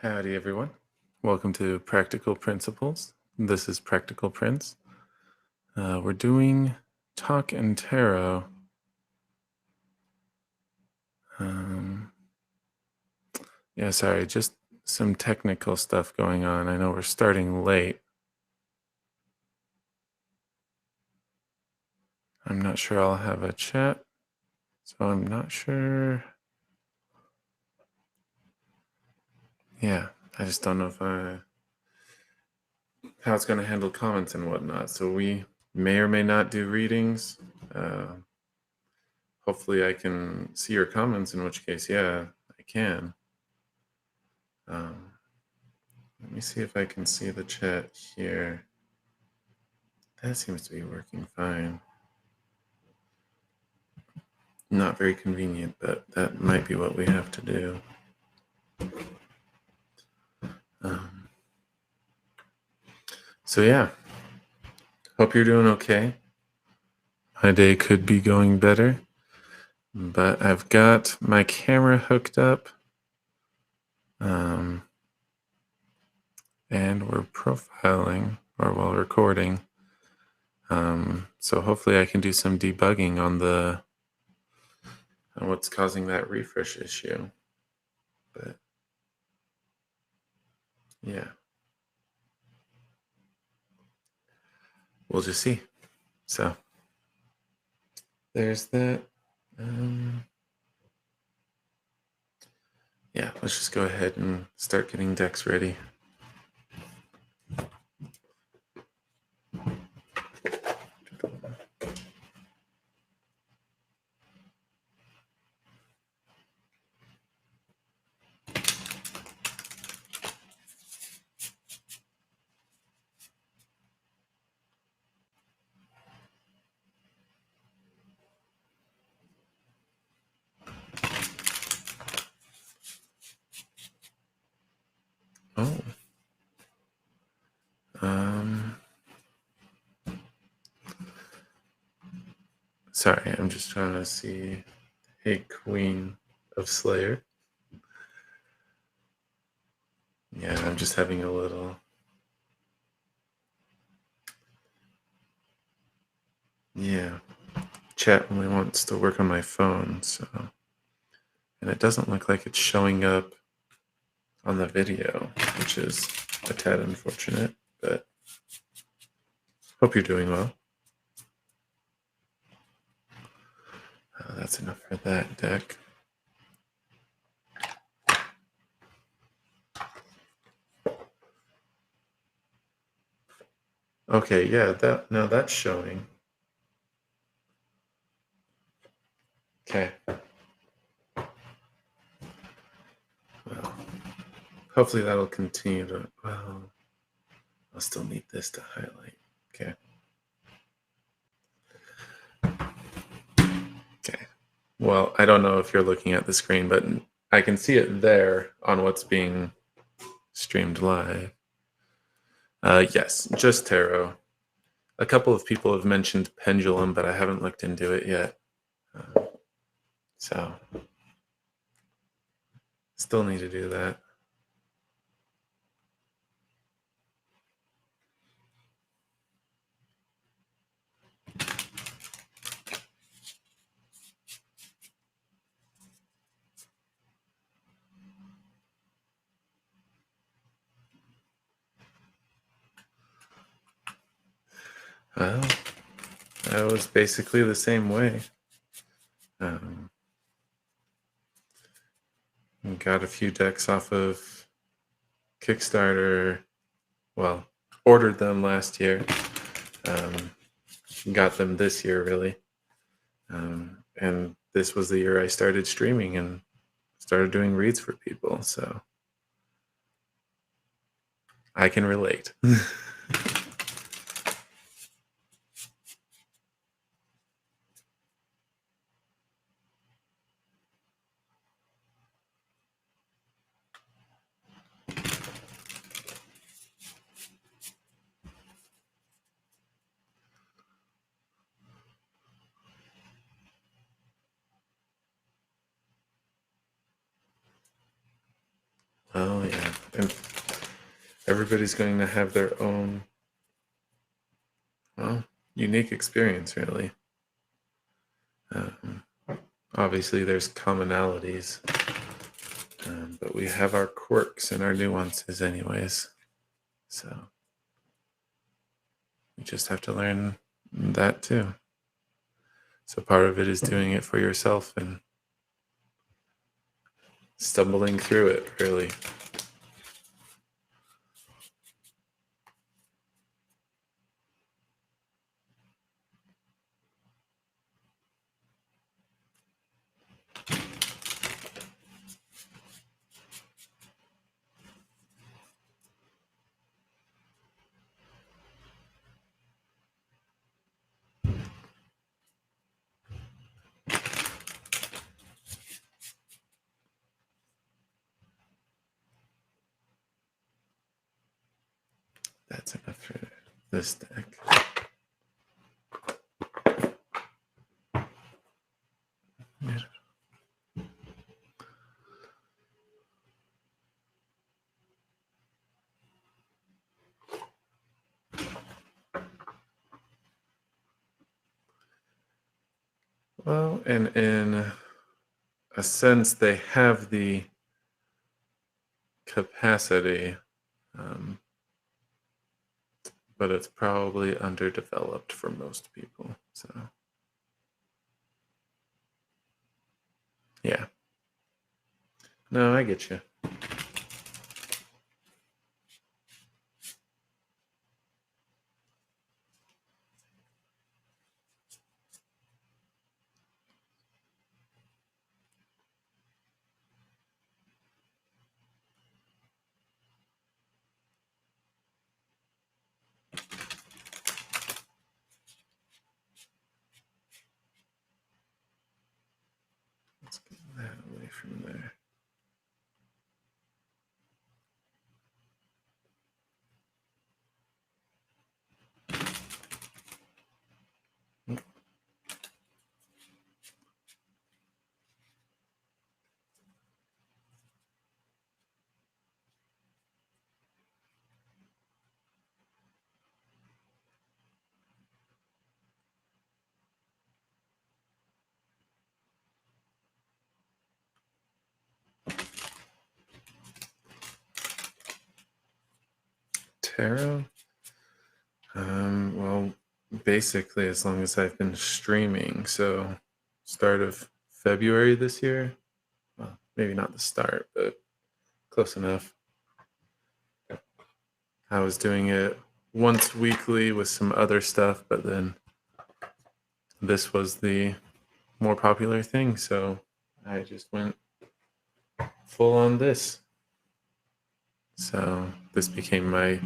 Howdy, everyone. Welcome to Practical Principles. This is Practical Prince. We're doing Talk and Tarot. Um, sorry, just some technical stuff going on. I know we're starting late. I'm not sure I'll have a chat, so I'm not sure. Yeah, I just don't know if how it's going to handle comments and whatnot. So we may or may not do readings. Hopefully I can see your comments, in which case, yeah, I can. Let me see if I can see the chat here. That seems to be working fine. Not very convenient, but that might be what we have to do. So yeah, hope you're doing okay. My day could be going better, but I've got my camera hooked up, and we're profiling while recording. So hopefully I can do some debugging on what's causing that refresh issue. But yeah, we'll just see. So there's that. Yeah, let's just go ahead and start getting decks ready. Oh. Sorry, I'm just trying to see. Hey, Queen of Slayer. Yeah, I'm just having a little. Yeah, chat only wants to work on my phone, so. And it doesn't look like it's showing up on the video, which is a tad unfortunate, but hope you're doing well. That's enough for that deck. Okay, yeah, now that's showing. Okay. Well, hopefully that'll continue to. Well, I'll still need this to highlight. Okay. Okay. Well, I don't know if you're looking at the screen, but I can see it there on what's being streamed live. Yes, just tarot. A couple of people have mentioned pendulum, but I haven't looked into it yet. So, still need to do that. Well, I was basically the same way. Got a few decks off of Kickstarter. Well, ordered them last year. Got them this year, really. And this was the year I started streaming and started doing reads for people. So I can relate. Oh, yeah. everybody's going to have their own, well, unique experience, really. Um, Obviously, there's commonalities, but we have our quirks and our nuances, anyways. So you just have to learn that too. So part of it is doing it for yourself and stumbling through it, really. That's enough for this deck. Yeah. Well, and in a sense, they have the capacity, but it's probably underdeveloped for most people. So, yeah. No, I get you. Let's get that away from there. Tarot? Well, basically, as long as I've been streaming. So, start of February this year. Well, maybe not the start, but close enough. I was doing it once weekly with some other stuff, but then this was the more popular thing. So, I just went full on this. So, this became my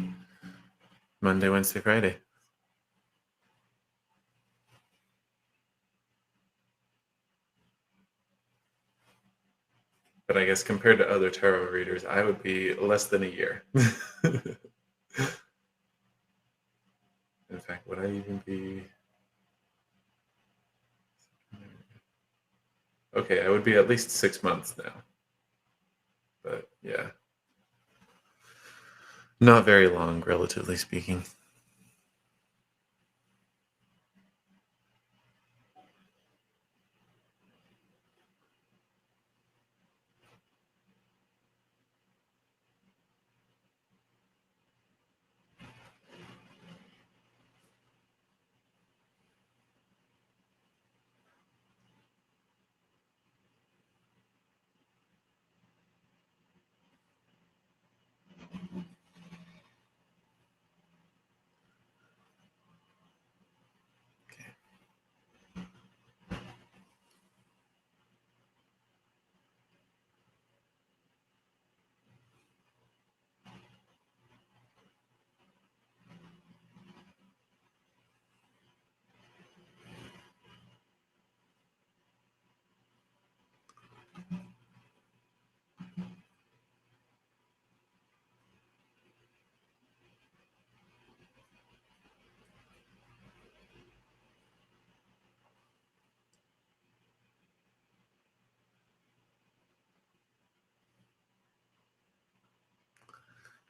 Monday, Wednesday, Friday. But I guess compared to other tarot readers, I would be less than a year. In fact, would I even be? Okay, I would be at least 6 months now. But yeah, not very long, relatively speaking.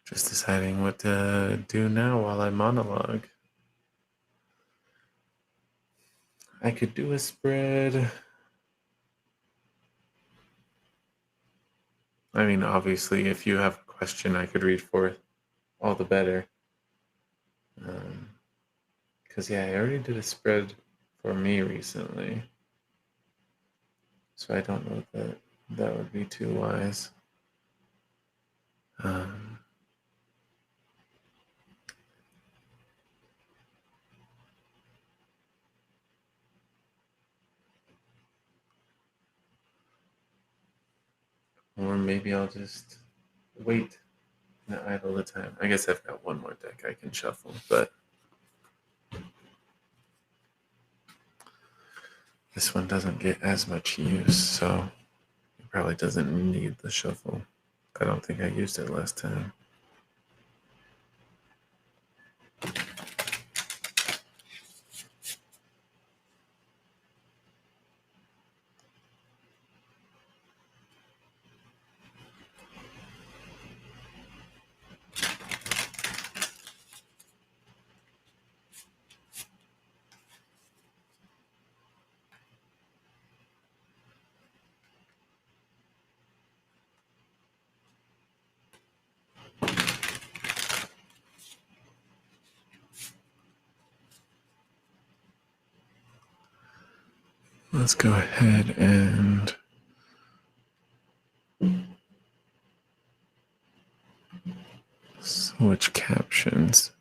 Just deciding what to do now while I monologue. I could do a spread. I mean, obviously, if you have a question I could read forth, all the better. Because, yeah, I already did a spread for me recently. So I don't know that that would be too wise. Or maybe I'll just wait and idle the time. I guess I've got one more deck I can shuffle, but this one doesn't get as much use, so it probably doesn't need the shuffle. I don't think I used it last time. Let's go ahead and switch captions.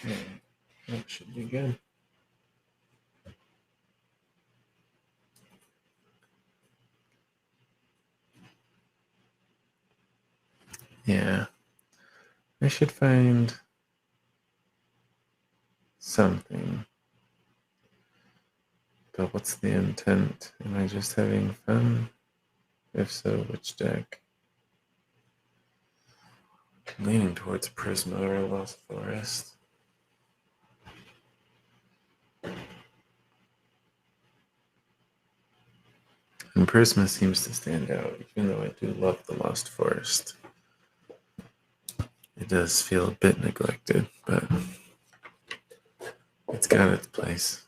Okay, that should be good. Yeah, I should find something. But what's the intent? Am I just having fun? If so, which deck? I'm leaning towards Prisma or Lost Forest. And Prisma seems to stand out, even though I do love the Lost Forest. It does feel a bit neglected, but it's got its place.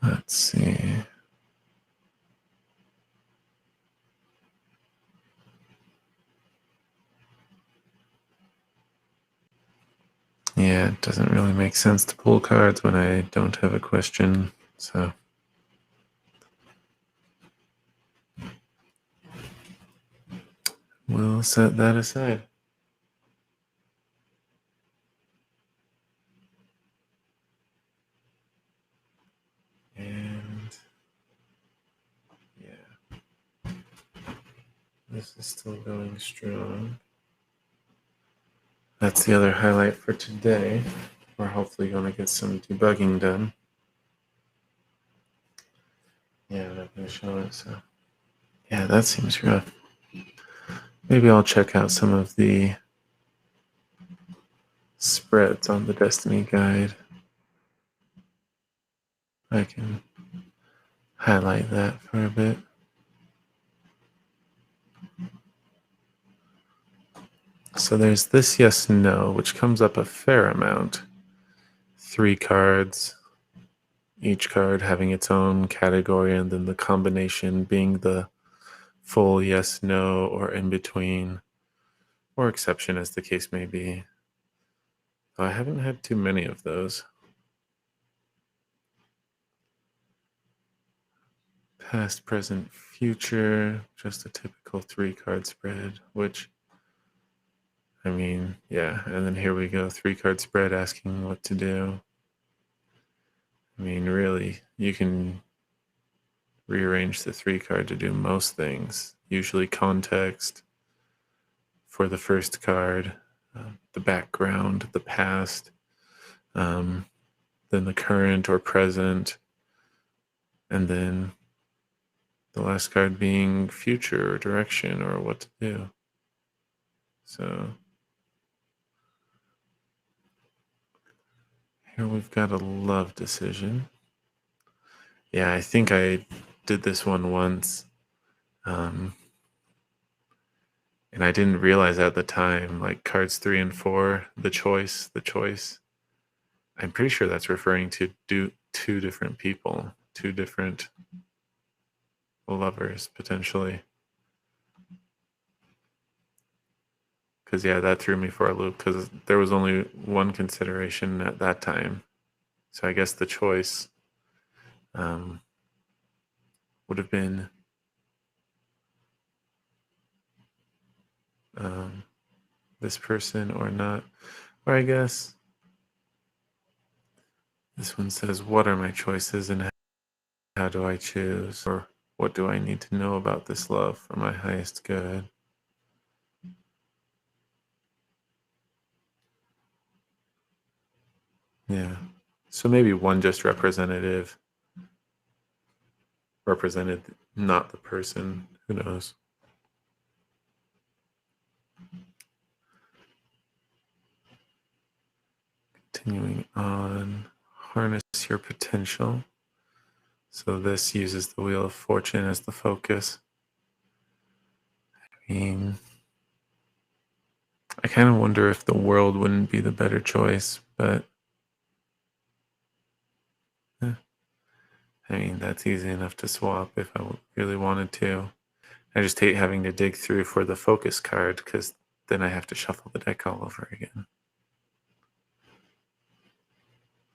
Let's see. Yeah, it doesn't really make sense to pull cards when I don't have a question, so. We'll set that aside. And yeah, this is still going strong. That's the other highlight for today. We're hopefully going to get some debugging done. Yeah, I'm not going to show it, so. Yeah, that seems rough. Maybe I'll check out some of the spreads on the Destiny Guide. I can highlight that for a bit. So there's this yes, no, which comes up a fair amount. 3 cards, each card having its own category, and then the combination being the full yes, no, or in between, or exception as the case may be. I haven't had too many of those. past, present, future, just a typical 3-card spread, which, I mean, yeah, and then here we go, 3-card spread asking what to do. I mean, really, you can rearrange the 3-card to do most things, usually context for the first card, the background, the past, then the current or present, and then the last card being future or direction or what to do. So here we've got a love decision. Yeah, I think I did this one once. And I didn't realize at the time, like cards 3 and 4, the choice. I'm pretty sure that's referring to two different people, two different lovers, potentially. Because, yeah, that threw me for a loop because there was only one consideration at that time. So I guess the choice would have been this person or not. Or I guess this one says, what are my choices and how do I choose? Or what do I need to know about this love for my highest good? Yeah. So maybe one just represented not the person. Who knows? Continuing on, harness your potential. So this uses the Wheel of Fortune as the focus. I mean, I kind of wonder if the world wouldn't be the better choice, but I mean, that's easy enough to swap if I really wanted to. I just hate having to dig through for the focus card because then I have to shuffle the deck all over again.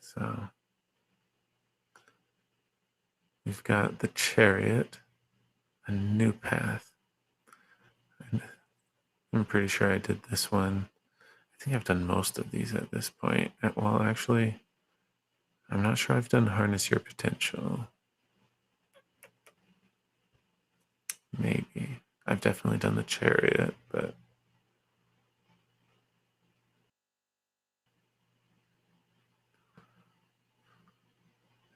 So we've got the Chariot, a new path. And I'm pretty sure I did this one. I think I've done most of these at this point. Well, actually, I'm not sure I've done Harness Your Potential. Maybe. I've definitely done the Chariot, but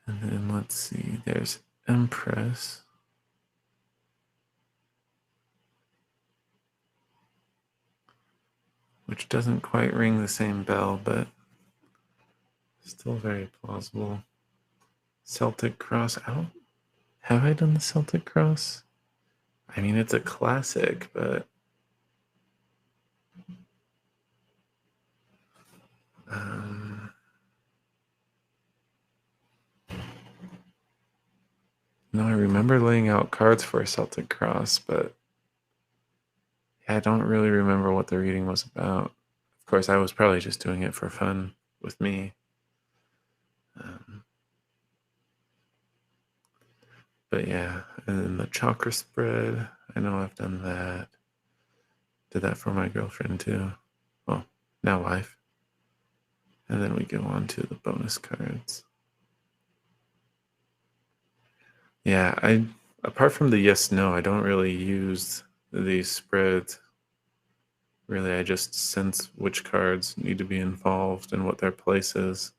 and then let's see, there's Empress. Which doesn't quite ring the same bell, but still very plausible. Celtic Cross. Have I done the Celtic Cross? I mean, it's a classic, but no, I remember laying out cards for a Celtic Cross, but yeah, I don't really remember what the reading was about. Of course, I was probably just doing it for fun with me. But yeah, and then the chakra spread. I know I've done that. Did that for my girlfriend too. Well, now wife. And then we go on to the bonus cards. Yeah, apart from the yes no, I don't really use these spreads. Really, I just sense which cards need to be involved and what their place is.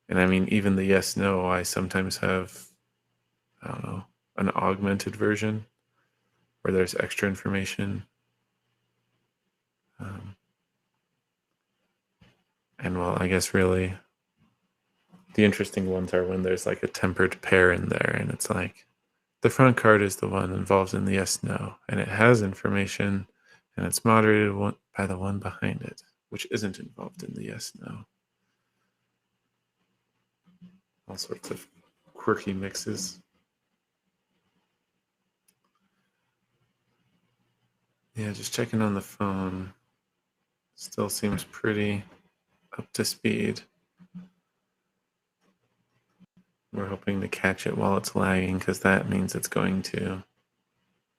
And I mean, even the yes no, I sometimes have, I don't know, an augmented version where there's extra information. And well, I guess really the interesting ones are when there's like a tempered pair in there and it's like the front card is the one involved in the yes no and it has information and it's moderated by the one behind it, which isn't involved in the yes no. All sorts of quirky mixes. Yeah, just checking on the phone. Still seems pretty up to speed. We're hoping to catch it while it's lagging because that means it's going to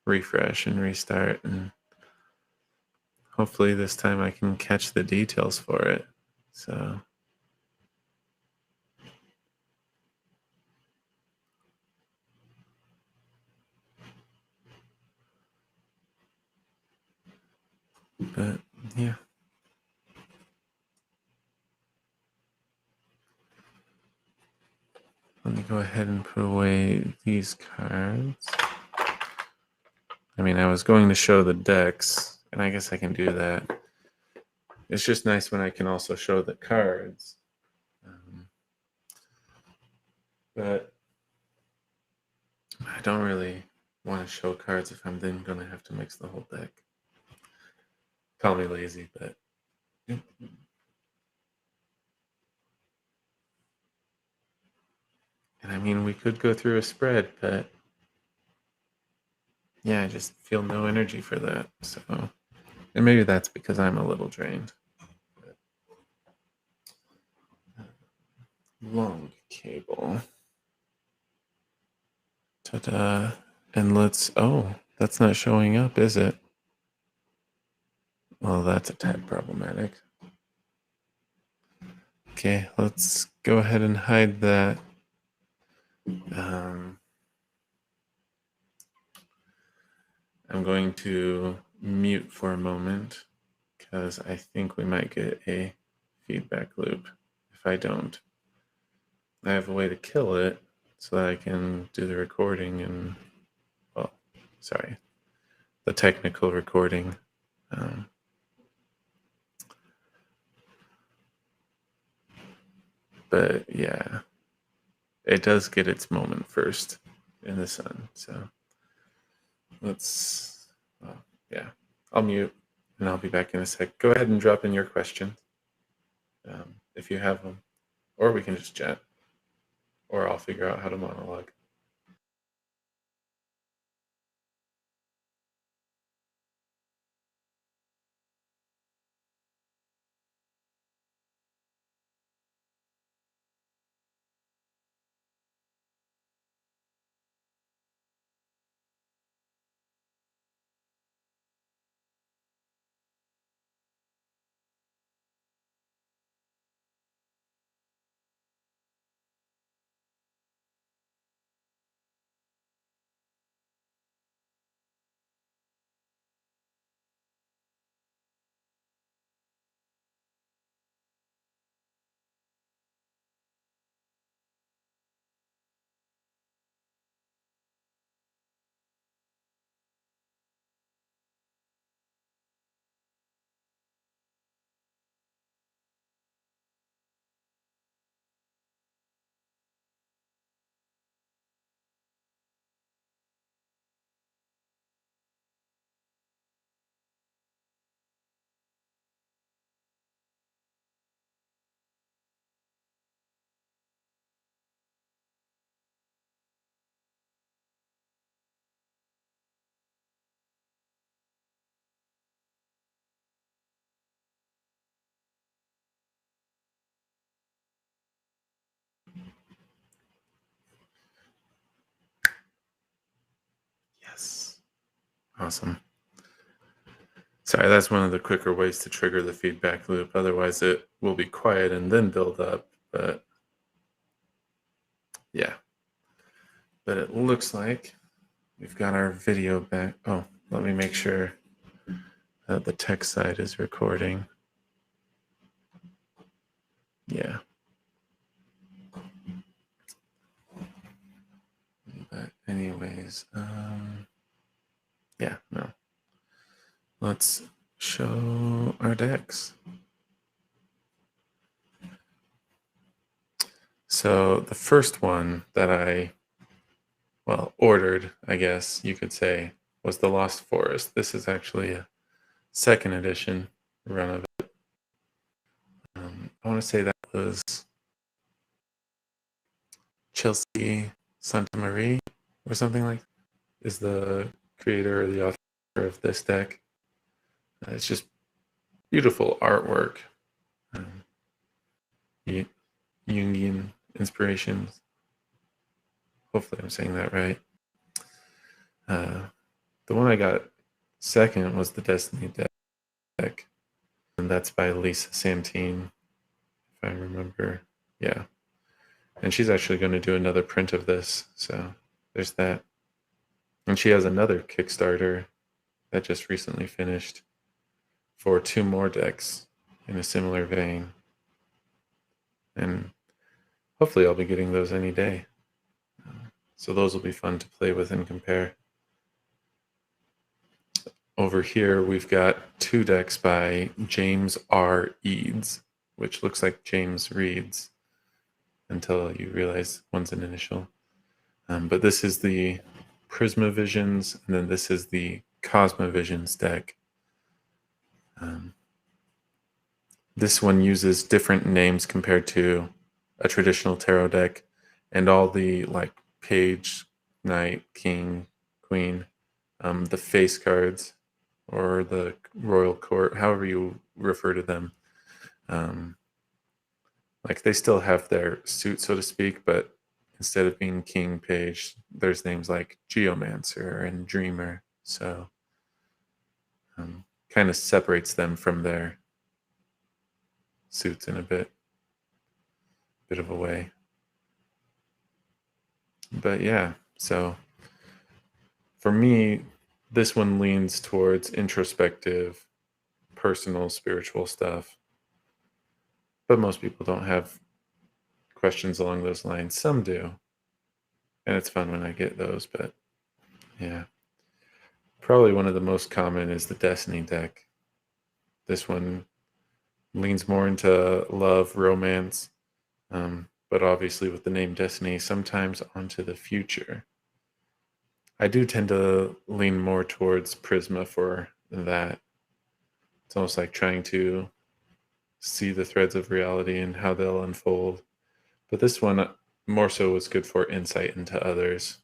refresh and restart, and hopefully this time I can catch the details for it. So but yeah. Let me go ahead and put away these cards. I mean, I was going to show the decks, and I guess I can do that. It's just nice when I can also show the cards. But I don't really want to show cards if I'm then going to have to mix the whole deck. Call me lazy, but yeah. And I mean, we could go through a spread, but yeah, I just feel no energy for that. So, and maybe that's because I'm a little drained. Long cable. Ta-da. And let's, oh, that's not showing up, is it? Well, that's a tad problematic. Okay, let's go ahead and hide that. I'm going to mute for a moment because I think we might get a feedback loop. If I don't, I have a way to kill it so that I can do the recording and, well, sorry, the technical recording. But yeah, it does get its moment first in the sun. So let's, well, yeah, I'll mute and I'll be back in a sec. Go ahead and drop in your questions if you have them, or we can just chat, or I'll figure out how to monologue. Yes. Awesome. Sorry, that's one of the quicker ways to trigger the feedback loop. Otherwise, it will be quiet and then build up. But yeah. But it looks like we've got our video back. Oh, let me make sure that the text side is recording. Yeah. But anyways, yeah, no. Let's show our decks. So the first one that I, well, ordered, I guess you could say, was the Lost Forest. This is actually a second edition run of it. I want to say that was Chelsea Santa Marie or something like that, is the creator or the author of this deck. It's just beautiful artwork, Jungian inspirations. Hopefully I'm saying that right. The one I got second was the Destiny deck, and that's by Lisa Santine, if I remember. Yeah. And she's actually going to do another print of this, so there's that. And she has another Kickstarter that just recently finished for 2 more decks in a similar vein. And hopefully I'll be getting those any day. So those will be fun to play with and compare. Over here, we've got 2 decks by James R. Eads, which looks like James Reads until you realize one's an initial. But this is the Prisma Visions, and then this is the Cosmovisions deck. This one uses different names compared to a traditional tarot deck, and all the like page, knight, king, queen, the face cards, or the royal court, however you refer to them. Like they still have their suit, so to speak, but instead of being king, page, there's names like geomancer and dreamer. So kind of separates them from their suits in a bit of a way. But yeah, so for me, this one leans towards introspective, personal, spiritual stuff. But most people don't have questions along those lines. Some do. And it's fun when I get those, but yeah. Probably one of the most common is the Destiny deck. This one leans more into love, romance, but obviously with the name Destiny, sometimes onto the future. I do tend to lean more towards Prisma for that. It's almost like trying to see the threads of reality and how they'll unfold. But this one more so was good for insight into others,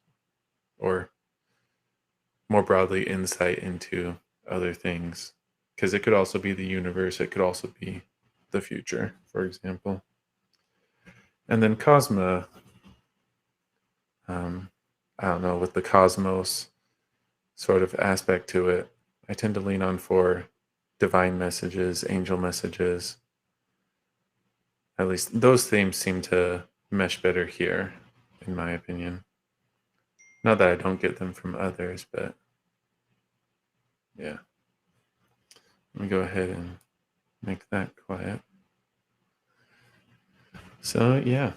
or more broadly, insight into other things. Because it could also be the universe, it could also be the future, for example. And then Cosma, I don't know, with the cosmos sort of aspect to it, I tend to lean on for divine messages, angel messages. At least those themes seem to mesh better here, in my opinion. Not that I don't get them from others, but yeah. Let me go ahead and make that quiet. So yeah,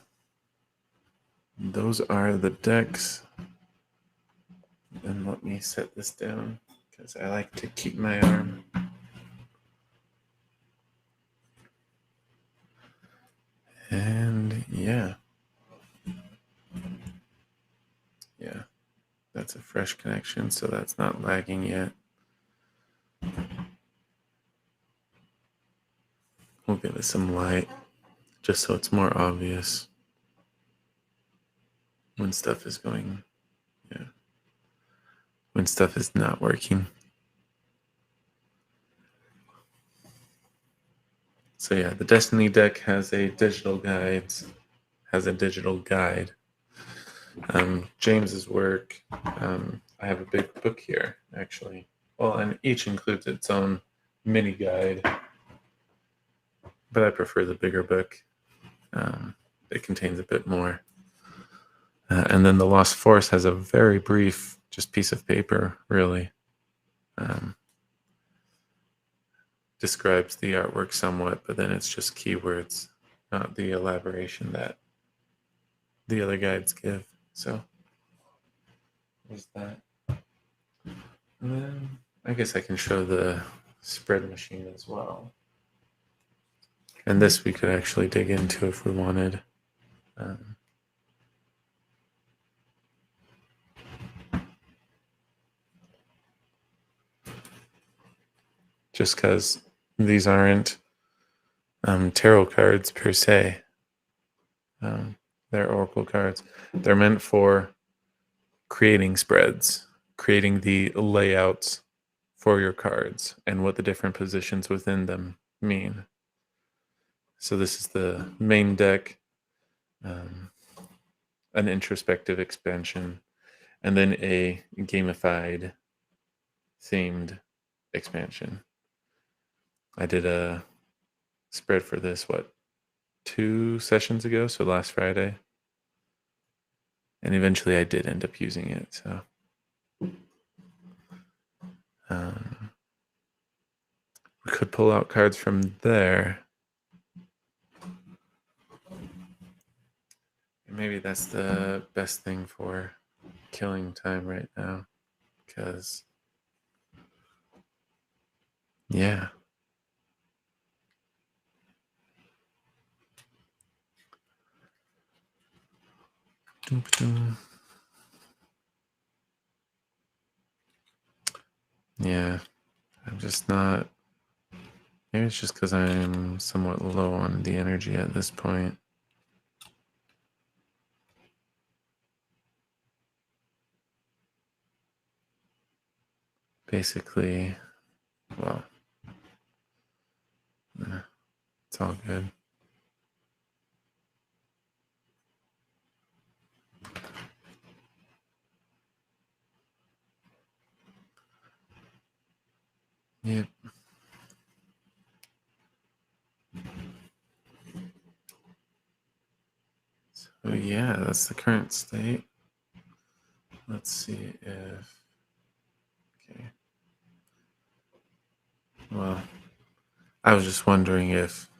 those are the decks. And let me set this down because I like to keep my arm. And yeah, that's a fresh connection, so that's not lagging yet. We'll give it some light just so it's more obvious when stuff is going, when stuff is not working. So yeah, the Destiny deck has a digital guide. James's work, I have a big book here, actually. Well, and each includes its own mini guide, but I prefer the bigger book. It contains a bit more. And then the Lost Force has a very brief, just piece of paper, really. Describes the artwork somewhat, but then it's just keywords, not the elaboration that the other guides give. So there's that. And then I guess I can show the spread machine as well. And this we could actually dig into if we wanted. Just because these aren't tarot cards per se. They're oracle cards. They're meant for creating spreads, creating the layouts for your cards and what the different positions within them mean. So this is the main deck. an introspective expansion, and then a gamified themed expansion. I did a spread for this, 2 sessions ago, so last Friday. And eventually I did end up using it. So we could pull out cards from there. And maybe that's the best thing for killing time right now. Because, yeah. Yeah, I'm just not. Maybe it's just because I'm somewhat low on the energy at this point. Basically, well, it's all good. Yep. So yeah, that's the current state. Let's see if, okay. Well, I was just wondering if,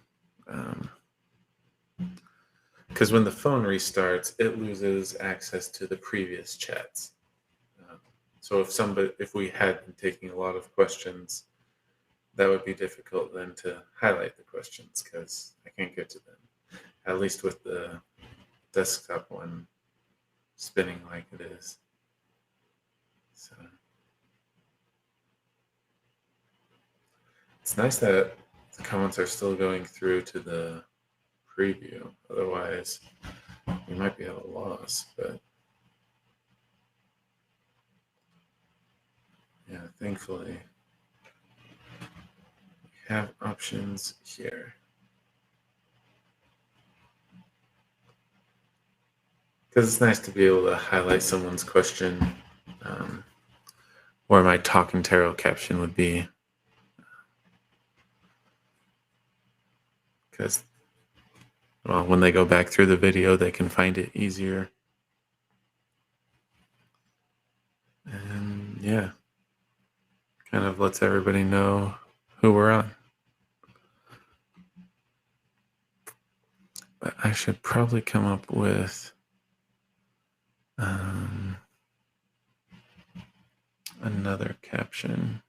because when the phone restarts, it loses access to the previous chats. So if we had been taking a lot of questions, that would be difficult then to highlight the questions because I can't get to them. At least with the desktop one spinning like it is. So it's nice that the comments are still going through to the preview. Otherwise, we might be at a loss. But yeah, thankfully, we have options here. Because it's nice to be able to highlight someone's question, or my talking tarot caption would be. Because, well, when they go back through the video, they can find it easier. And yeah, kind of lets everybody know who we're on. But I should probably come up with another caption.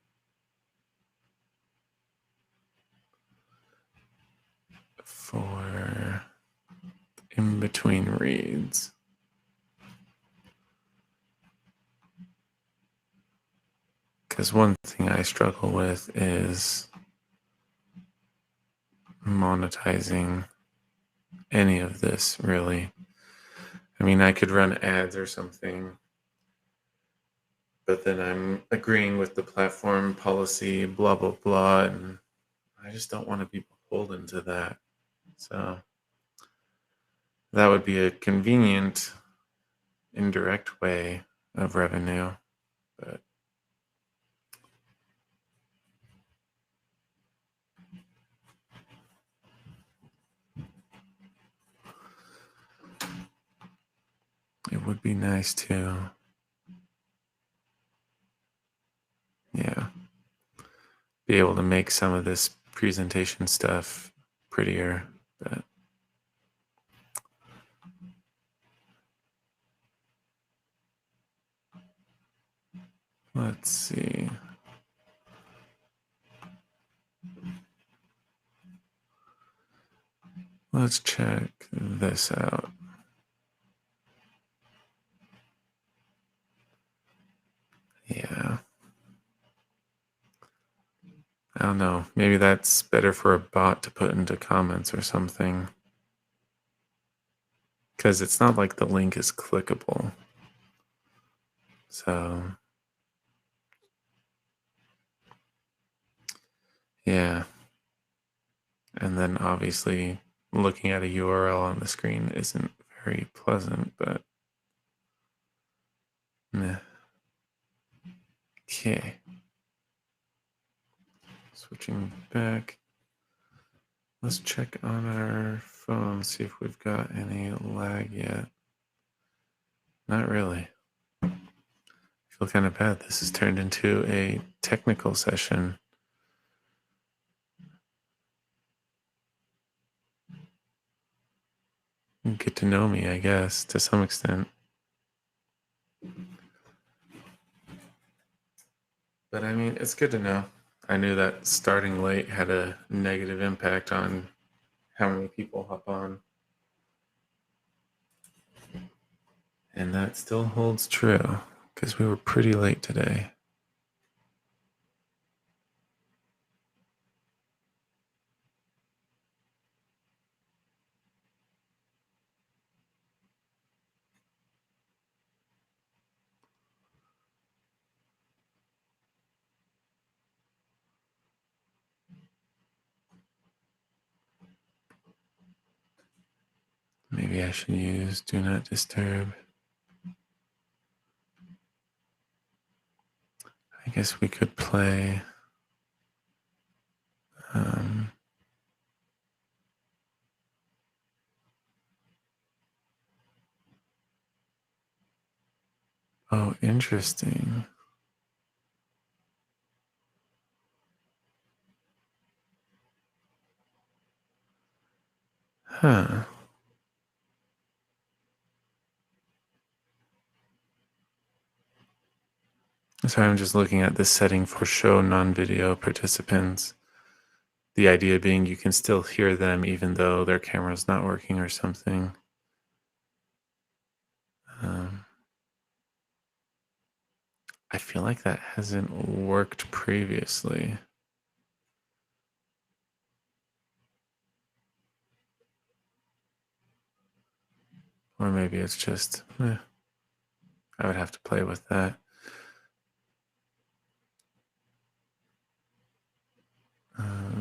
For in between reads. Because one thing I struggle with is monetizing any of this, really. I mean, I could run ads or something, but then I'm agreeing with the platform policy, blah, blah, blah, and I just don't want to be beholden to that. So that would be a convenient, indirect way of revenue, but it would be nice to, yeah, be able to make some of this presentation stuff prettier, but let's see. Let's check this out. Yeah. I don't know. Maybe that's better for a bot to put into comments or something. Because it's not like the link is clickable. So, yeah. And then obviously looking at a URL on the screen isn't very pleasant, but Meh. Okay. Switching back. Let's check on our phone, see if we've got any lag yet. Not really. I feel kind of bad. This has turned into a technical session. Get to know me, I guess, to some extent. But I mean, it's good to know. I knew that starting late had a negative impact on how many people hop on. And that still holds true because we were pretty late today. Maybe I should use Do Not Disturb. I guess we could play oh, interesting. Huh. So I'm just looking at this setting for show non-video participants. The idea being you can still hear them even though their camera's not working or something. I feel like that hasn't worked previously. Or maybe it's just, I would have to play with that.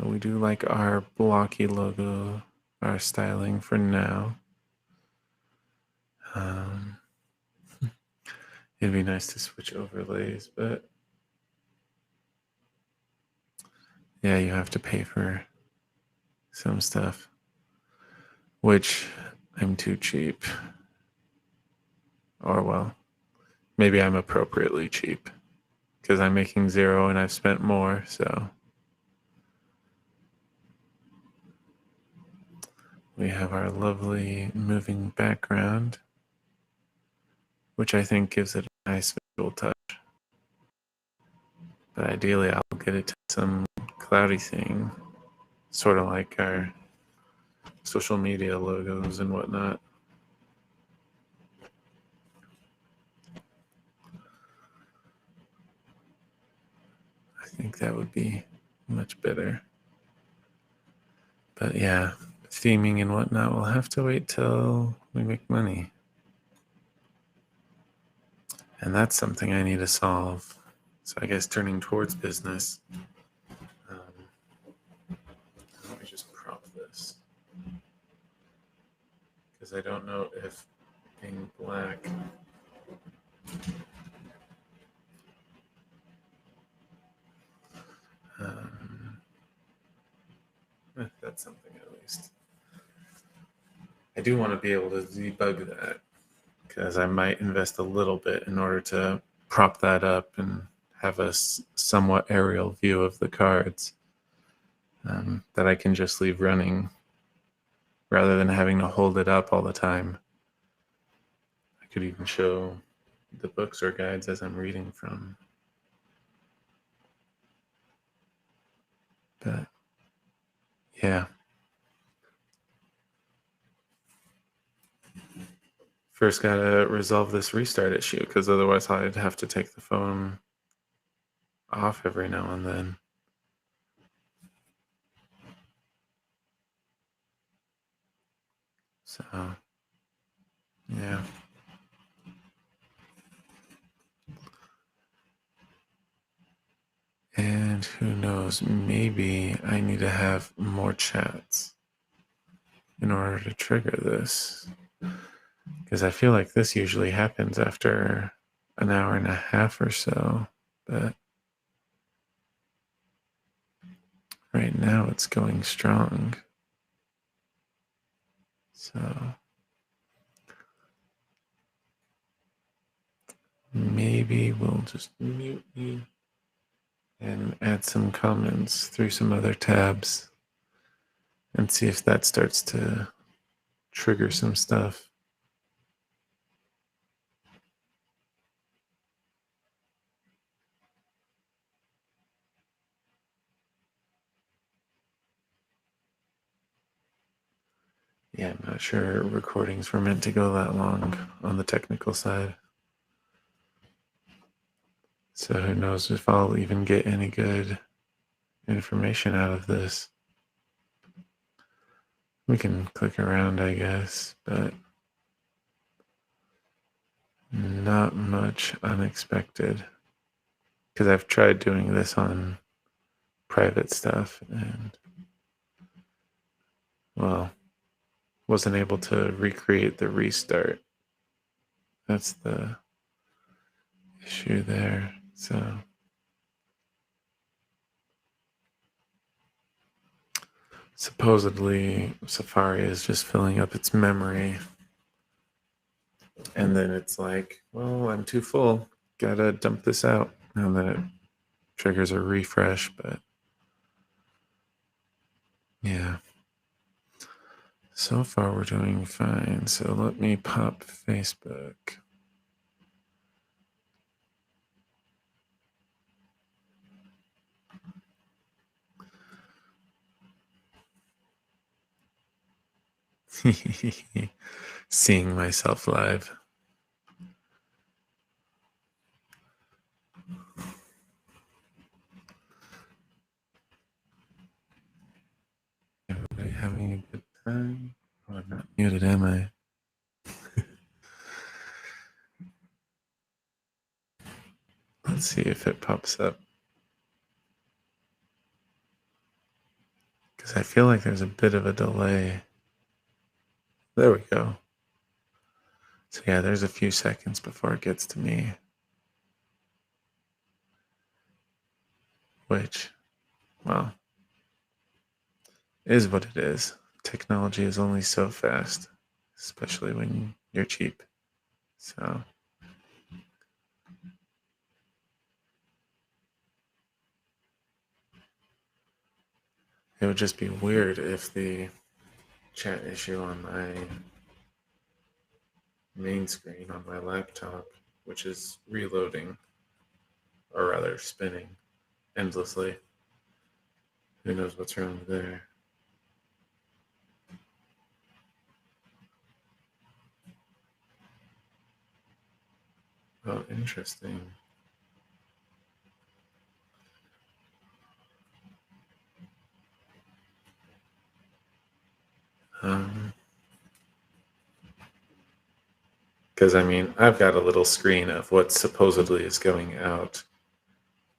We do like our blocky logo, our styling for now. It'd be nice to switch overlays, but yeah, you have to pay for some stuff, which I'm too cheap. Or, well, maybe I'm appropriately cheap because I'm making 0 and I've spent more, so. We have our lovely moving background, which I think gives it a nice visual touch. But ideally, I'll get it to some cloudy thing, sort of like our social media logos and whatnot. I think that would be much better. But yeah, theming and whatnot, we'll have to wait till we make money. And that's something I need to solve. So I guess turning towards business. Let me just prop this. Because I don't know if being black that's something at least. I do want to be able to debug that because I might invest a little bit in order to prop that up and have a somewhat aerial view of the cards that I can just leave running rather than having to hold it up all the time. I could even show the books or guides as I'm reading from. But yeah. First gotta resolve this restart issue because otherwise I'd have to take the phone off every now and then. So, yeah. And who knows, maybe I need to have more chats in order to trigger this. Because I feel like this usually happens after an hour and a half or so, but right now it's going strong. So maybe we'll just mute you and add some comments through some other tabs and see if that starts to trigger some stuff. Yeah, I'm not sure recordings were meant to go that long on the technical side. So who knows if I'll even get any good information out of this. We can click around, I guess, but not much unexpected. Because I've tried doing this on private stuff and, well, wasn't able to recreate the restart. That's the issue there. So supposedly Safari is just filling up its memory. And then it's like, well, I'm too full. Gotta dump this out. And then it triggers a refresh, but yeah. So far we're doing fine. So let me pop Facebook. Seeing myself live. Everybody having a good time? Oh, I'm not muted, am I? Let's see if it pops up. Because I feel like there's a bit of a delay. There we go. So yeah, there's a few seconds before it gets to me. Which, well, is what it is. Technology is only so fast, especially when you're cheap. So it would just be weird if the chat issue on my main screen on my laptop, which is reloading, or rather spinning endlessly. Who knows what's wrong there? Oh, interesting. Because I mean, I've got a little screen of what supposedly is going out,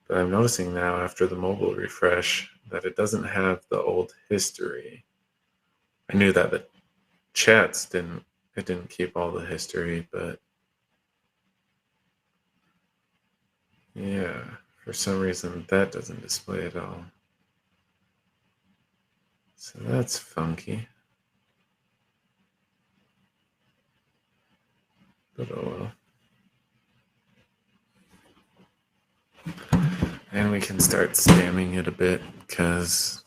but I'm noticing now after the mobile refresh that it doesn't have the old history. I knew that the chats didn't keep all the history, but yeah, for some reason that doesn't display at all. So that's funky. But oh well. And we can start spamming it a bit because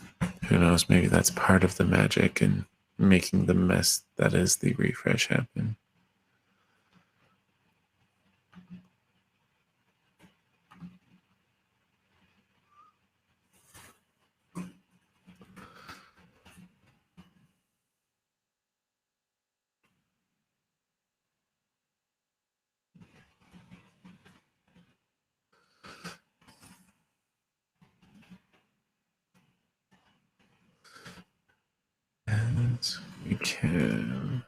who knows, maybe that's part of the magic and making the mess that is the refresh happen. And we can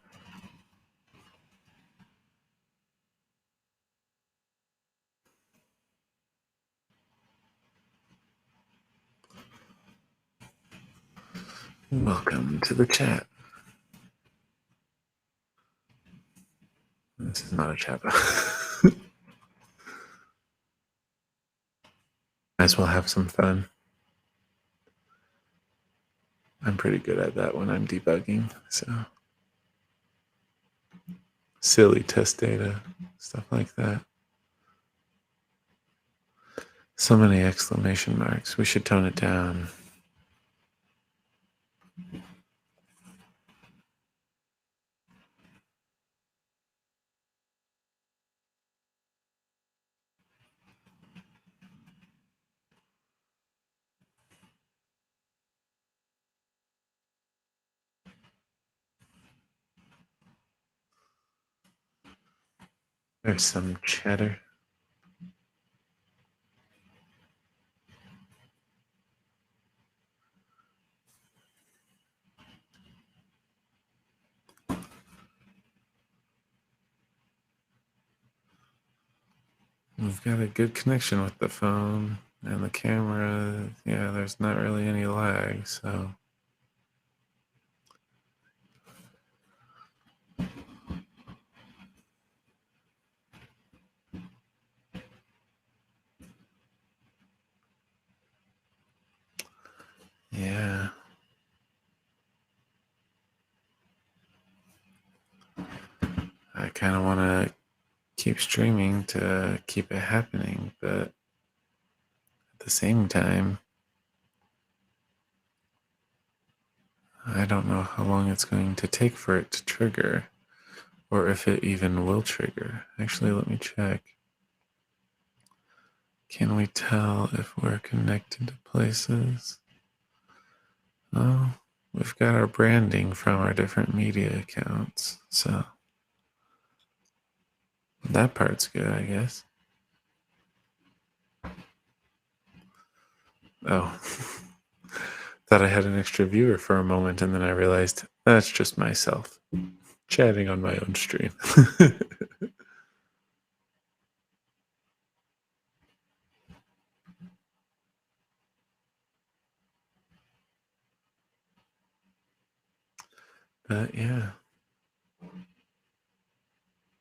welcome to the chat. This is not a chat. Might as well have some fun. I'm pretty good at that when I'm debugging. So silly test data, stuff like that. So many exclamation marks. We should tone it down. There's some chatter. We've got a good connection with the phone and the camera. Yeah, there's not really any lag, so yeah. I kind of want to keep streaming to keep it happening, but at the same time, I don't know how long it's going to take for it to trigger, or if it even will trigger. Actually, let me check. Can we tell if we're connected to places? Oh, we've got our branding from our different media accounts, so that part's good, I guess. Oh, thought I had an extra viewer for a moment, and then I realized that's just myself chatting on my own stream. But yeah,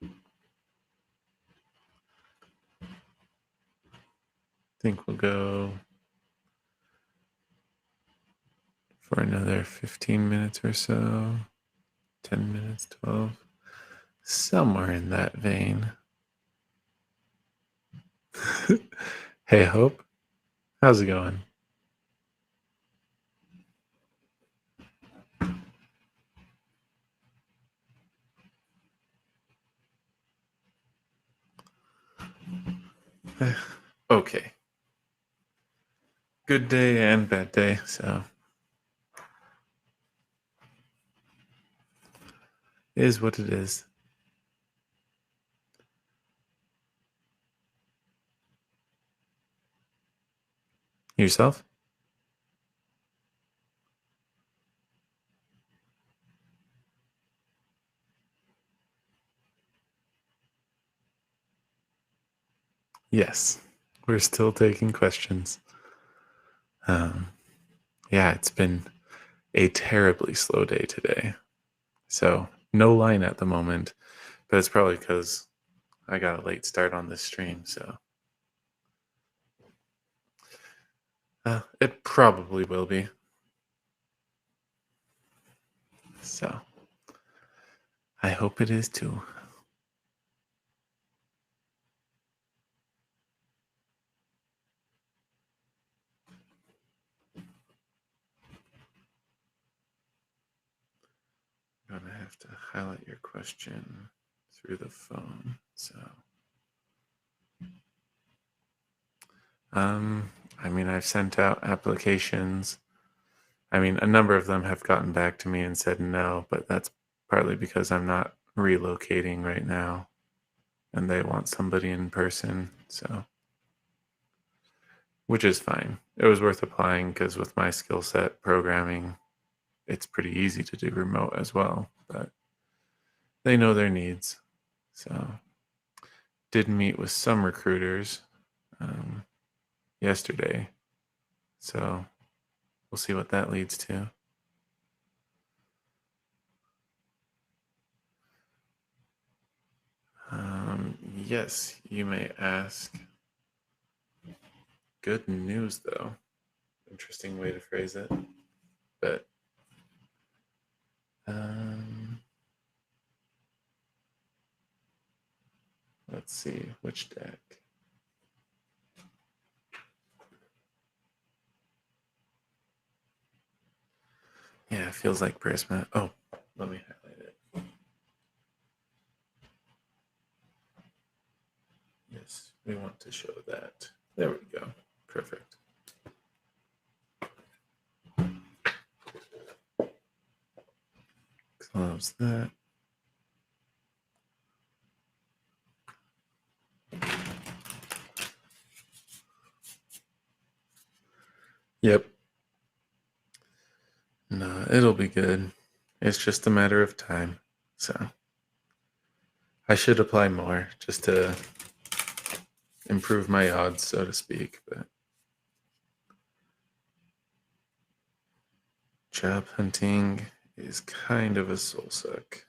I think we'll go for another 15 minutes or so, 10 minutes, 12, somewhere in that vein. Hey, Hope, how's it going? Okay, good day and bad day, so it is what it is. Yourself? Yes, we're still taking questions. Um, yeah, it's been a terribly slow day today. So, no line at the moment, but it's probably because I got a late start on this stream. So, it probably will be. So, I hope it is too. I'm going to have to highlight your question through the phone. So, um, I mean, I've sent out applications. I mean, a number of them have gotten back to me and said no, but that's partly because I'm not relocating right now and they want somebody in person. So, which is fine. It was worth applying because with my skill set, programming, it's pretty easy to do remote as well. But they know their needs. So, did meet with some recruiters um, yesterday. So, we'll see what that leads to. Yes, you may ask. good news, though. Interesting way to phrase it. But let's see, which deck? Yeah, it feels like Prisma. Oh, let me highlight it. Yes, we want to show that. There we go. Perfect. Close that. Yep. No, it'll be good. It's just a matter of time. So I should apply more just to improve my odds, so to speak. But job hunting is kind of a soul suck.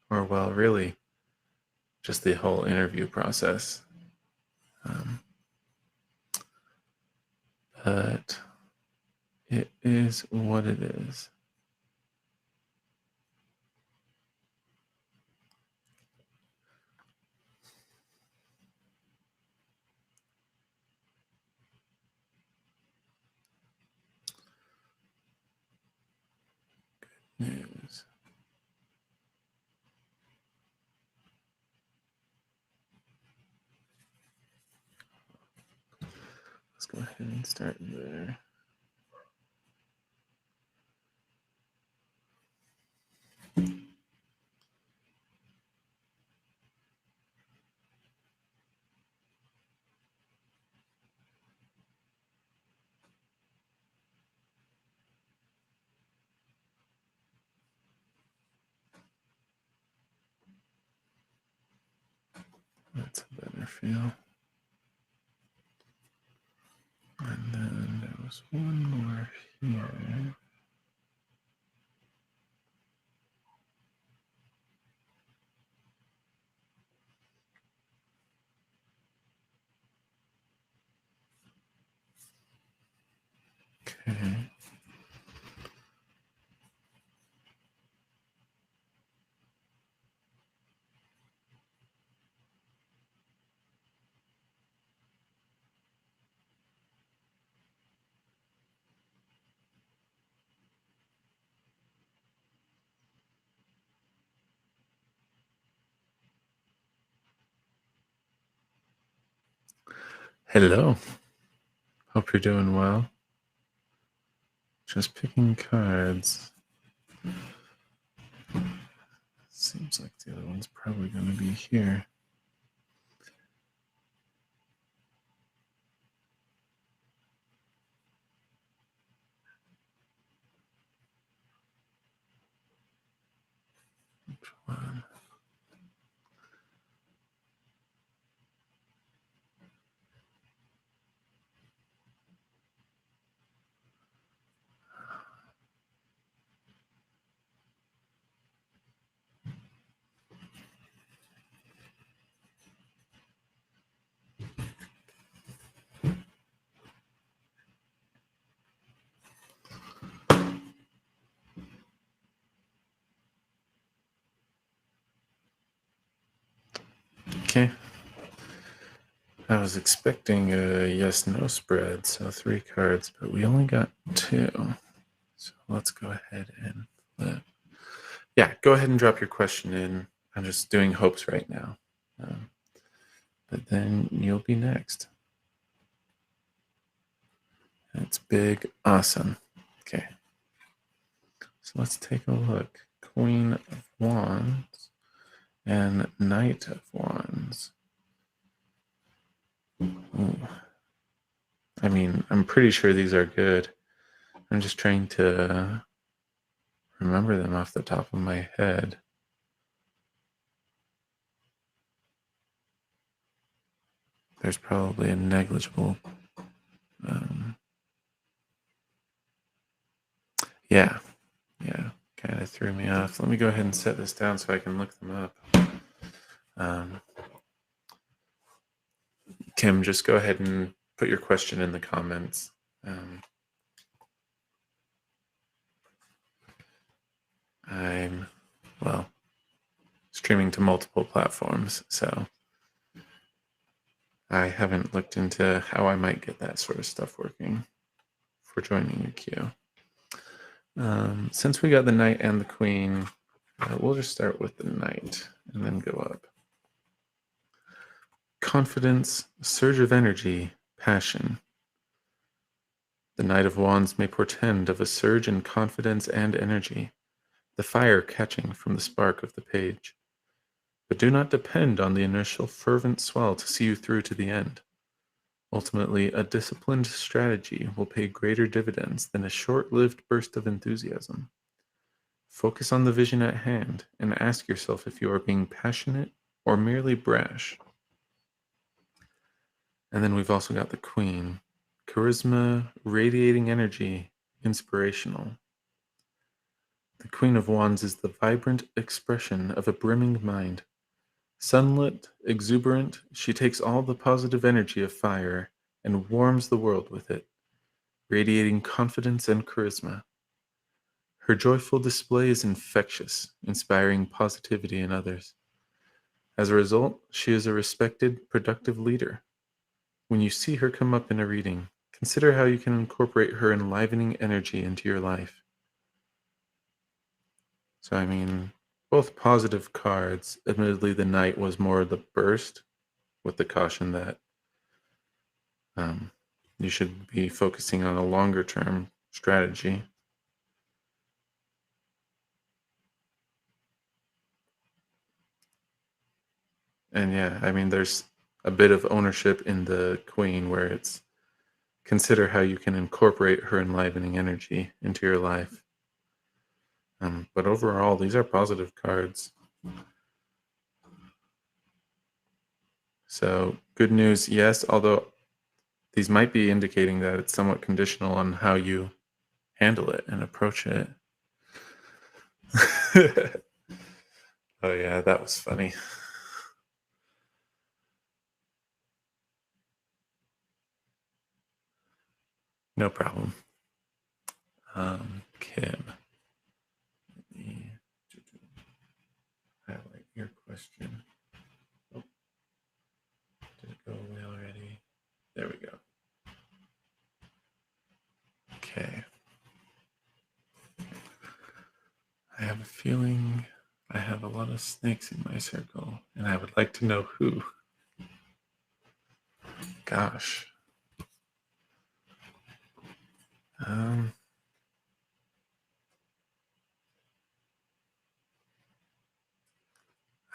Or, well, really, just the whole interview process. But it is what it is. Good news. Let's go ahead and start there. That's a better feel. And then there was one more here. Okay. Hello. Hope you're doing well. Just picking cards. Seems like the other one's probably going to be here. Which one? Okay. I was expecting a yes-no spread, so 3 cards, but we only got 2. So let's go ahead and flip. Yeah, go ahead and drop your question in. I'm just doing hopes right now. But then you'll be next. That's big. Awesome. Okay. So let's take a look. Queen of Wands and Knight of Wands. Ooh. I mean, I'm pretty sure these are good. I'm just trying to remember them off the top of my head. There's probably a negligible. Yeah, kind of threw me off. Let me go ahead and set this down so I can look them up. Kim, just go ahead and put your question in the comments. I'm, well, streaming to multiple platforms, so I haven't looked into how I might get that sort of stuff working for joining the queue. Since we got the knight and the queen, we'll just start with the knight and then go up. Confidence, surge of energy, passion. The Knight of Wands may portend of a surge in confidence and energy, the fire catching from the spark of the page. But do not depend on the initial fervent swell to see you through to the end. Ultimately, a disciplined strategy will pay greater dividends than a short-lived burst of enthusiasm. Focus on the vision at hand and ask yourself if you are being passionate or merely brash. And then we've also got the Queen. Charisma, radiating energy, inspirational. The Queen of Wands is the vibrant expression of a brimming mind. Sunlit, exuberant, she takes all the positive energy of fire and warms the world with it, radiating confidence and charisma. Her joyful display is infectious, inspiring positivity in others. As a result, she is a respected, productive leader. When you see her come up in a reading, consider how you can incorporate her enlivening energy into your life. So, I mean, both positive cards. Admittedly, the Knight was more the burst, with the caution that you should be focusing on a longer term strategy. And yeah, I mean, there's a bit of ownership in the Queen where it's consider how you can incorporate her enlivening energy into your life. But overall, these are positive cards. So, good news, yes, although these might be indicating that it's somewhat conditional on how you handle it and approach it. Oh, yeah, that was funny. No problem. Kim, let me highlight your question. Oh, did it go away already? There we go. Okay. I have a feeling I have a lot of snakes in my circle, and I would like to know who. Gosh.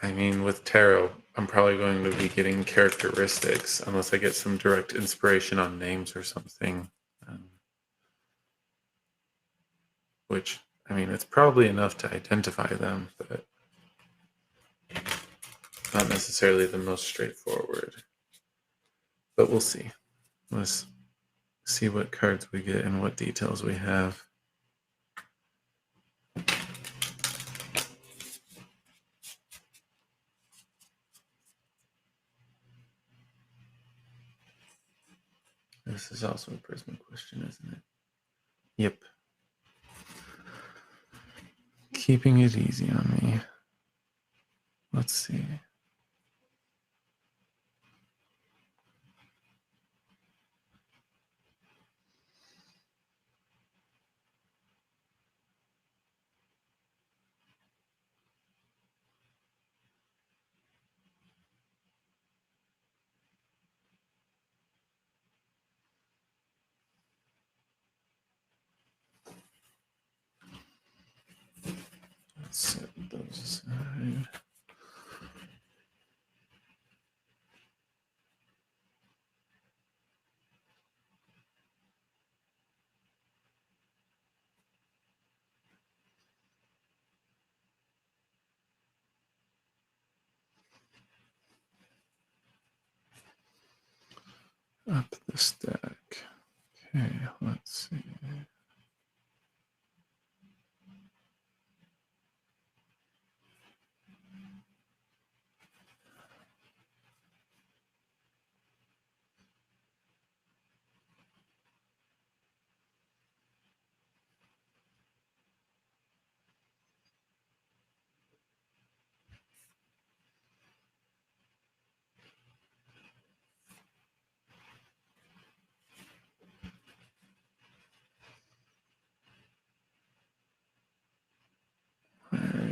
I mean, with tarot, I'm probably going to be getting characteristics unless I get some direct inspiration on names or something. Which, I mean, it's probably enough to identify them, but not necessarily the most straightforward. But we'll see. Let's see what cards we get and what details we have. This is also a Prism question, isn't it? Yep. Keeping it easy on me. Let's see. Let's set those aside. Up the stack. Okay, let's see.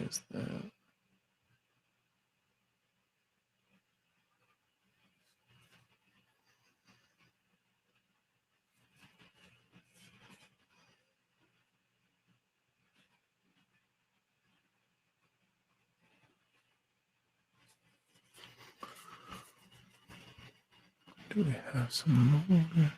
is that? Do we have some more?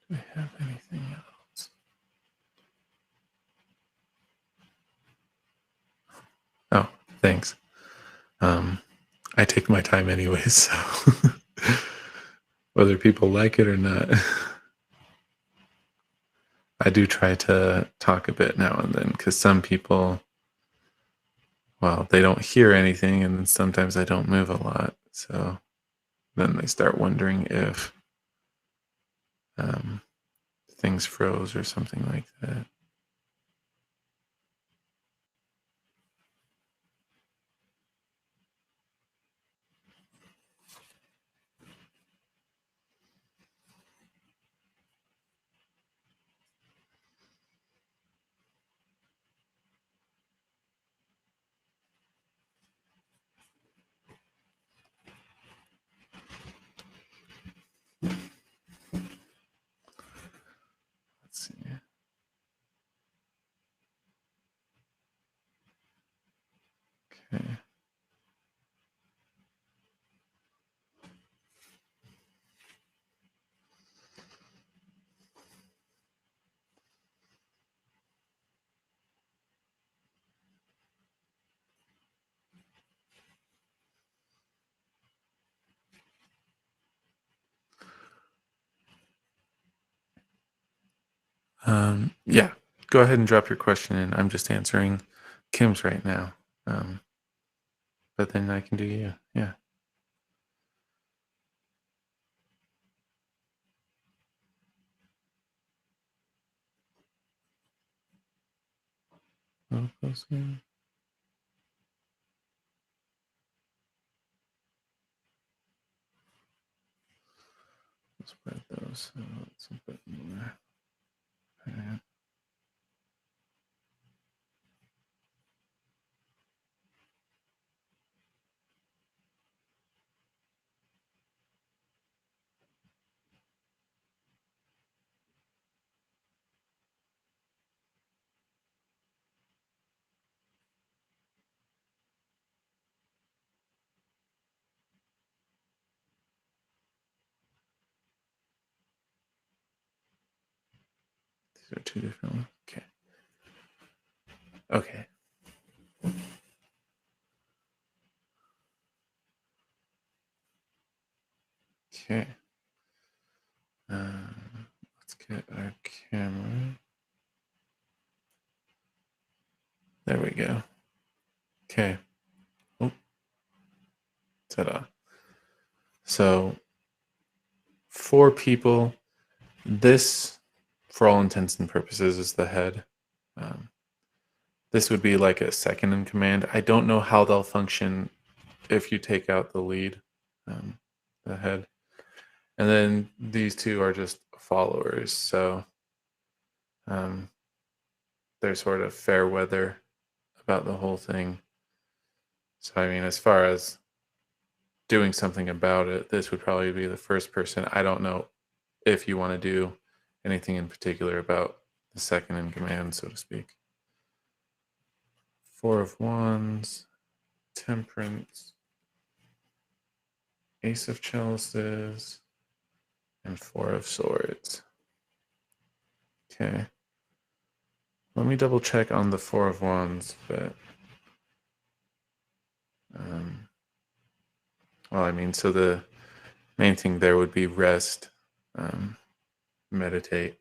Do we have anything else? Oh, thanks. I take my time anyways, so whether people like it or not, I do try to talk a bit now and then because some people, well, they don't hear anything, and then sometimes I don't move a lot. So then they start wondering if um, things froze or something like that. Let's see. Okay. Yeah, go ahead and drop your question in. I'm just answering Kim's right now. Um, but then I can do you. Yeah. A little closer. Spread those out a bit more. Okay. These are two different ones. Okay. Okay. Okay. Let's get our camera. There we go. Okay. Oh, ta-da. So 4 people. This, for all intents and purposes, is the head. Um, this would be like a second in command. I don't know how they'll function if you take out the lead, um, the head. And then these two are just followers. So um, they're sort of fair weather about the whole thing. So, I mean, as far as doing something about it, this would probably be the first person. I don't know if you want to do anything in particular about the second in command, so to speak. 4 of Wands, Temperance, Ace of Chalices, and 4 of Swords. Okay. Let me double check on the 4 of Wands, but Um, well, I mean, so the main thing there would be rest, um, meditate.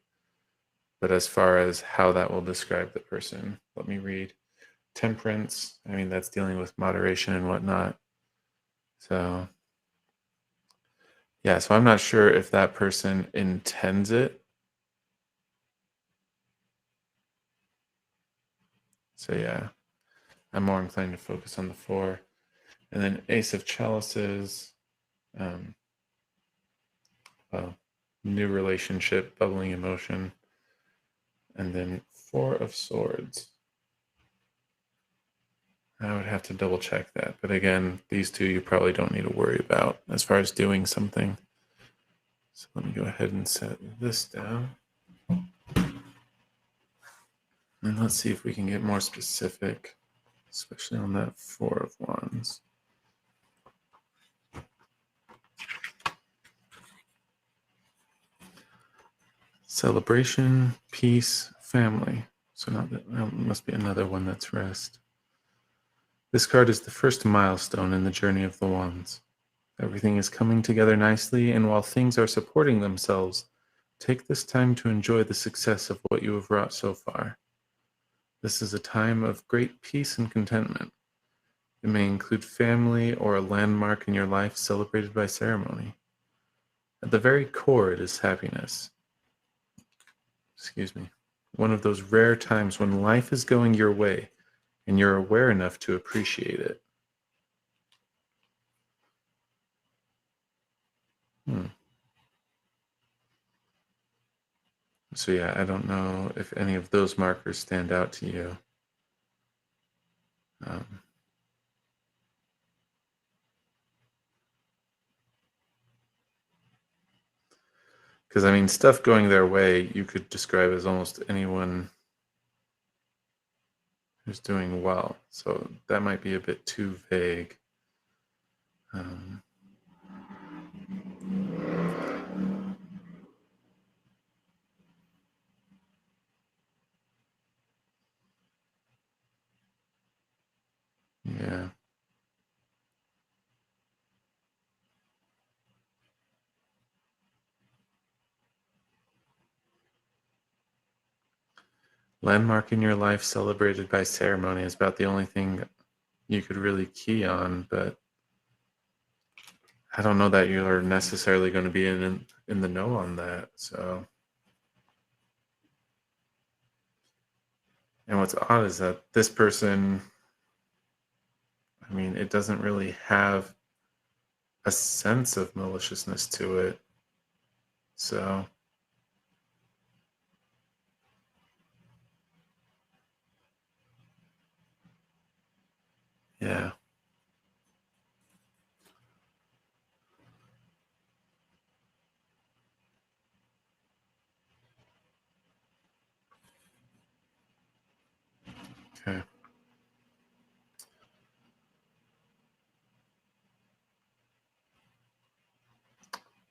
But as far as how that will describe the person, let me read. Temperance, I mean, that's dealing with moderation and whatnot. So, yeah, so I'm not sure if that person intends it. So, yeah, I'm more inclined to focus on the 4. And then Ace of Chalices, um, well, new relationship, bubbling emotion. And then 4 of Swords. I would have to double check that. But again, these 2 you probably don't need to worry about as far as doing something. So let me go ahead and set this down. And let's see if we can get more specific, especially on that 4 of Wands. Celebration, peace, family. So now that must be another one that's rest. This card is the first milestone in the journey of the Wands. Everything is coming together nicely, and while things are supporting themselves, take this time to enjoy the success of what you have wrought so far. This is a time of great peace and contentment. It may include family or a landmark in your life celebrated by ceremony. At the very core, it is happiness. Excuse me. One of those rare times when life is going your way and you're aware enough to appreciate it. So yeah, I don't know if any of those markers stand out to you. Because I mean, stuff going their way, you could describe as almost anyone who's doing well. So that might be a bit too vague. Um, yeah. Landmark in your life celebrated by ceremony is about the only thing you could really key on, but I don't know that you're necessarily going to be in the know on that. So, and what's odd is that this person, I mean, it doesn't really have a sense of maliciousness to it. So, yeah. Okay.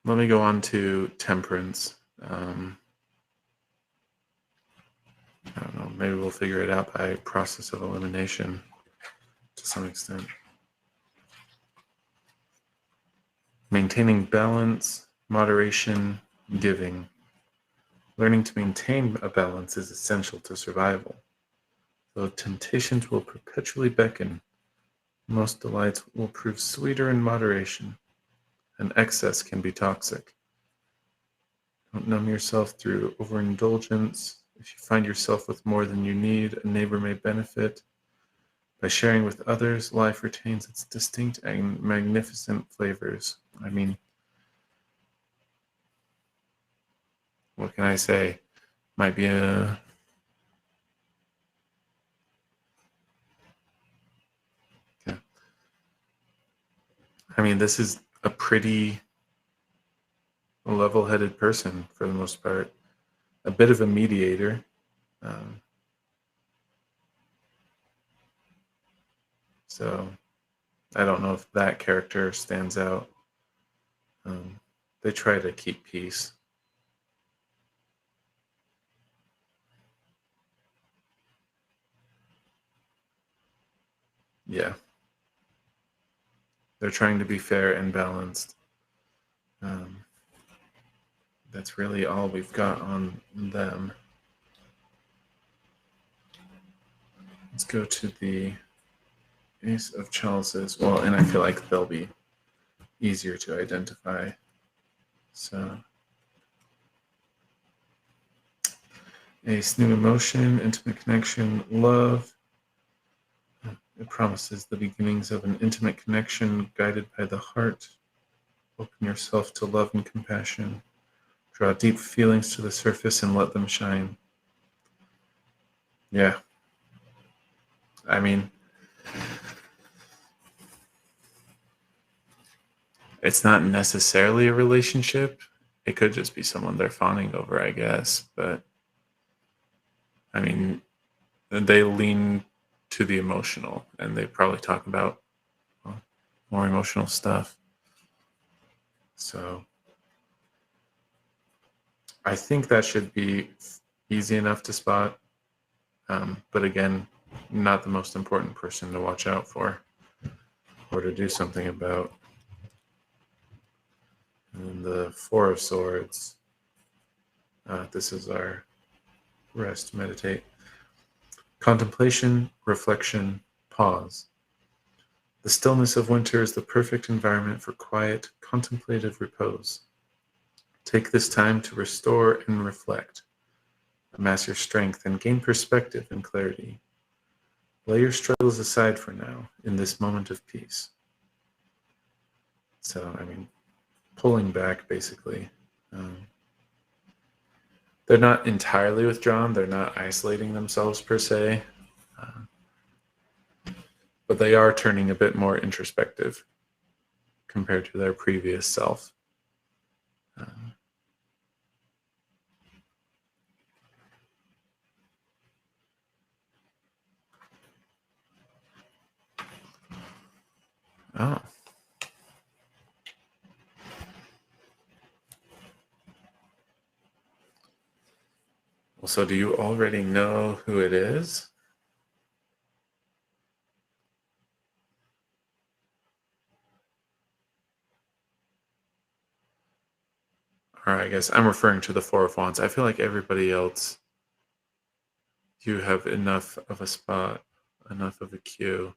Let me go on to temperance. I don't know. Maybe we'll figure it out by process of elimination to some extent. Maintaining balance, moderation, giving. Learning to maintain a balance is essential to survival. Though temptations will perpetually beckon, most delights will prove sweeter in moderation, and excess can be toxic. Don't numb yourself through overindulgence. If you find yourself with more than you need, a neighbor may benefit. By sharing with others, life retains its distinct and magnificent flavors. I mean, what can I say? Might be a. Yeah. I mean, this is a pretty level headed person for the most part, a bit of a mediator. Um, so I don't know if that character stands out. They try to keep peace. Yeah. They're trying to be fair and balanced. Um, that's really all we've got on them. Let's go to the Ace of Chalices. Well, and I feel like they'll be easier to identify. So, Ace, new emotion, intimate connection, love. It promises the beginnings of an intimate connection guided by the heart. Open yourself to love and compassion. Draw deep feelings to the surface and let them shine. Yeah. I mean, it's not necessarily a relationship. It could just be someone they're fawning over, I guess. But I mean, they lean to the emotional and they probably talk about, well, more emotional stuff. So I think that should be easy enough to spot. But again, not the most important person to watch out for or to do something about. And the Four of Swords. This is our rest, meditate. Contemplation, reflection, pause. The stillness of winter is the perfect environment for quiet, contemplative repose. Take this time to restore and reflect. Amass your strength and gain perspective and clarity. Lay your struggles aside for now in this moment of peace. So, I mean, pulling back basically. They're not entirely withdrawn. They're not isolating themselves per se. But they are turning a bit more introspective compared to their previous self. Oh. Well, so do you already know who it is? Or I guess I'm referring to the Four of Wands. I feel like everybody else, you have enough of a spot, enough of a cue.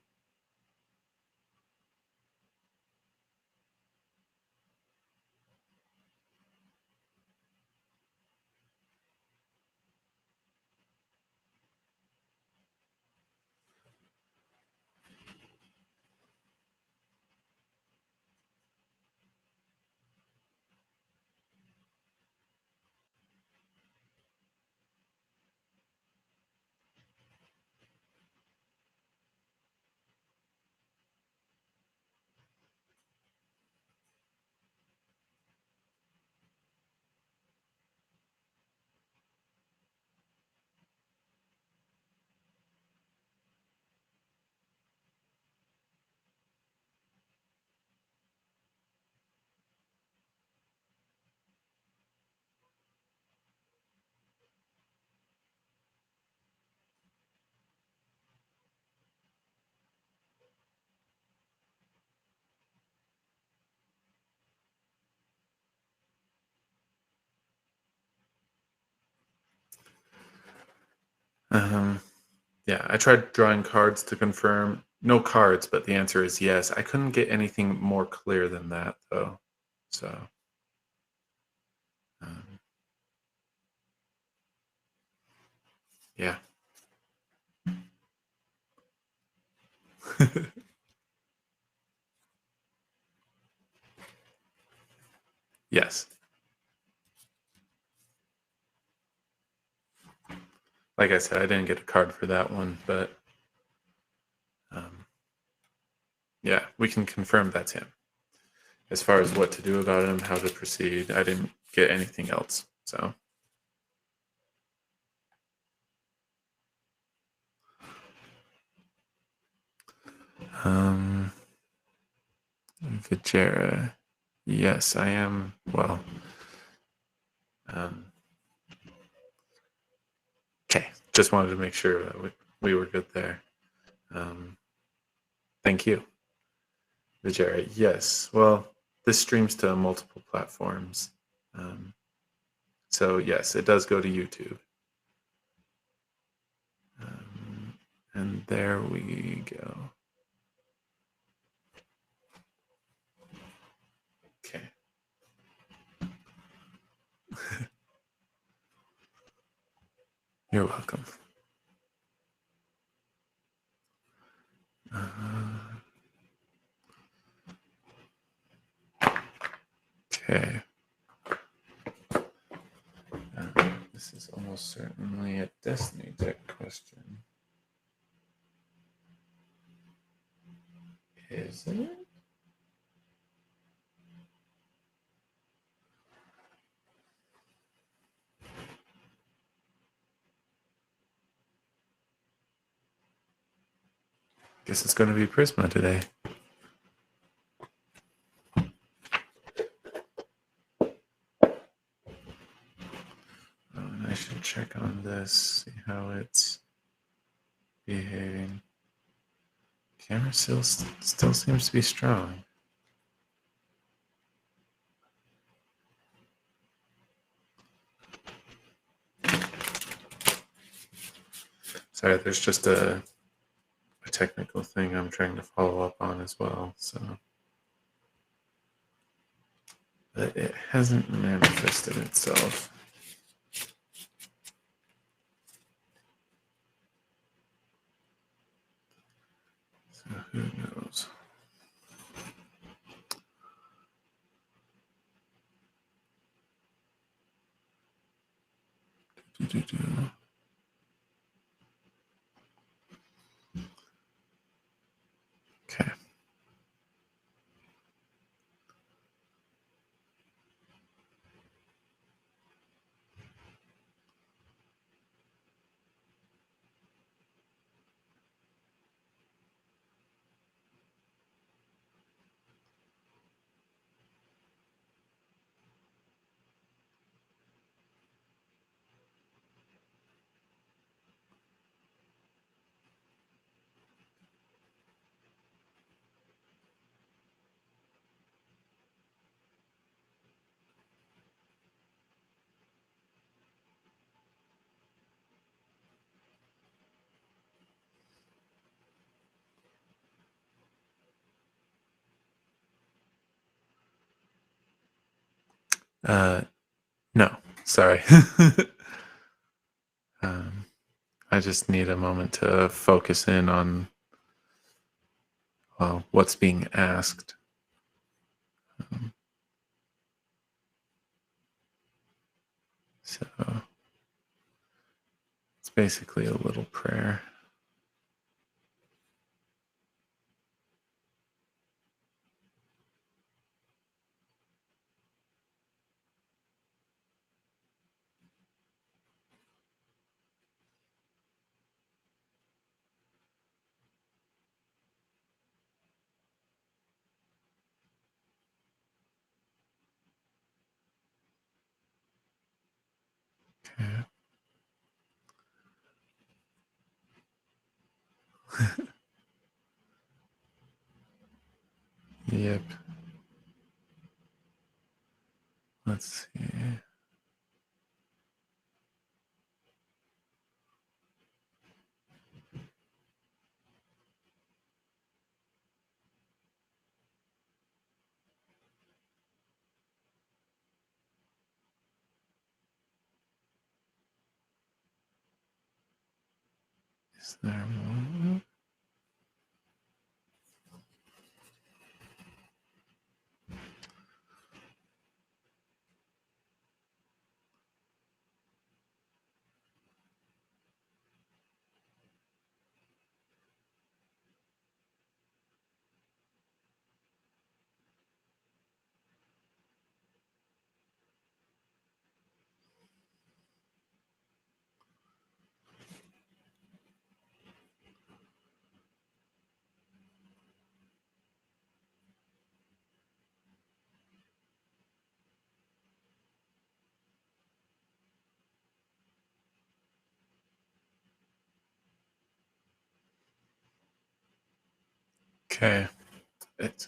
Yeah, I tried drawing cards to confirm. No cards, but the answer is yes. I couldn't get anything more clear than that, though. So, um, yeah. Yes. Like I said, I didn't get a card for that one, but um, yeah, we can confirm that's him. As far as what to do about him, how to proceed, I didn't get anything else. So, um, Vijera. Yes, I am. Well, um, okay. Just wanted to make sure that we were good there. Um, thank you. Vijay, yes. Well, this streams to multiple platforms. Um, so, yes, it does go to YouTube. And there we go. Okay. You're welcome. Okay. This is almost certainly a Destiny Deck question. Is it? Guess it's going to be Prisma today. And I should check on this, see how it's behaving. Camera still seems to be strong. Sorry, there's just a technical thing I'm trying to follow up on as well. So, but it hasn't manifested itself. So who knows? Okay. No, sorry. I just need a moment to focus in on what's being asked. So it's basically a little prayer. Okay. Yep. Let's see. Is there more? Okay. it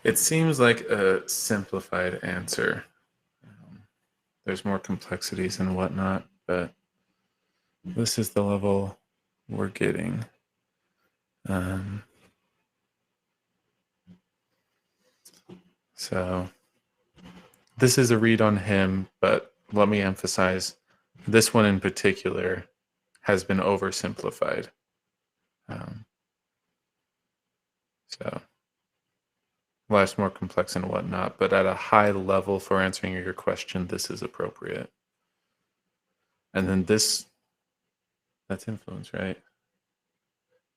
it seems like a simplified answer. There's more complexities and whatnot, but this is the level we're getting. Um, so this is a read on him, but let me emphasize this one in particular has been oversimplified. So life's more complex and whatnot, but at a high level for answering your question, this is appropriate. And then this, that's influence, right?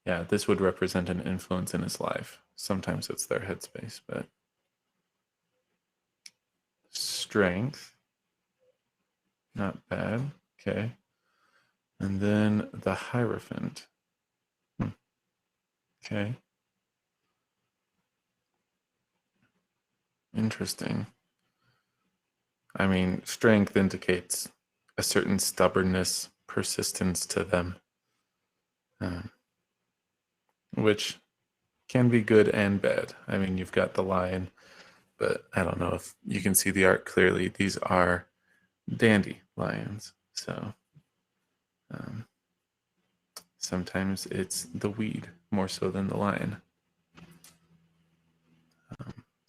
Yeah, this would represent an influence in his life. Sometimes it's their headspace, but strength, not bad. Okay. And then the Hierophant. Okay. Interesting. I mean, strength indicates a certain stubbornness, persistence to them, which can be good and bad. I mean, you've got the lion, but I don't know if you can see the art clearly. These are dandelions. So sometimes it's the weed more so than the lion.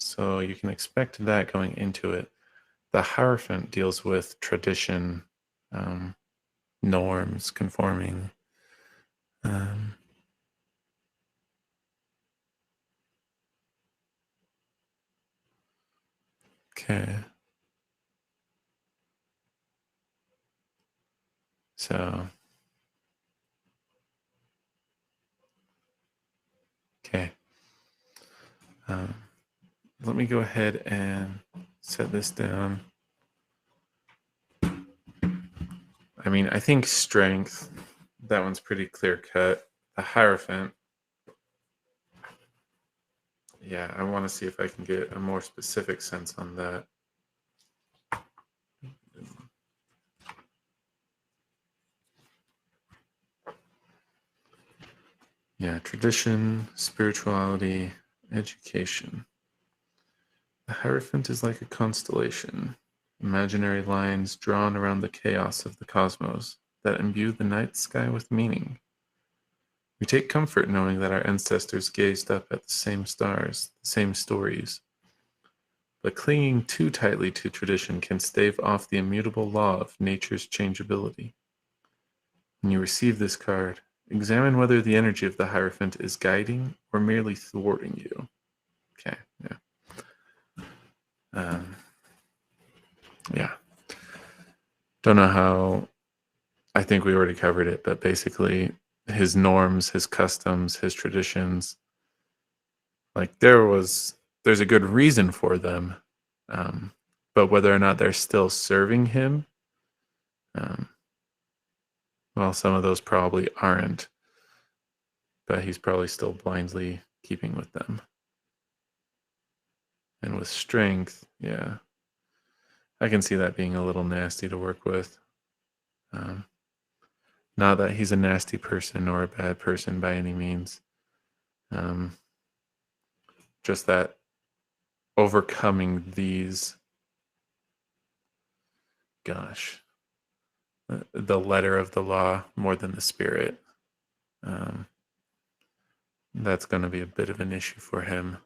So you can expect that going into it. The Hierophant deals with tradition, norms, conforming. Okay. So, okay. Let me go ahead and set this down. I mean, I think strength, that one's pretty clear cut. The Hierophant, yeah, I want to see if I can get a more specific sense on that. Yeah, tradition, spirituality, education. The Hierophant is like a constellation, imaginary lines drawn around the chaos of the cosmos that imbue the night sky with meaning. We take comfort knowing that our ancestors gazed up at the same stars, the same stories. But clinging too tightly to tradition can stave off the immutable law of nature's changeability. When you receive this card, examine whether the energy of the Hierophant is guiding or merely thwarting you. Okay, yeah. Yeah. Don't know how, I think we already covered it, but basically his norms, his customs, his traditions, like there's a good reason for them. But whether or not they're still serving him, well, some of those probably aren't, but he's probably still blindly keeping with them. And with strength, yeah, I can see that being a little nasty to work with. Not that he's a nasty person or a bad person by any means. Just that overcoming these, gosh, the letter of the law more than the spirit. That's going to be a bit of an issue for him.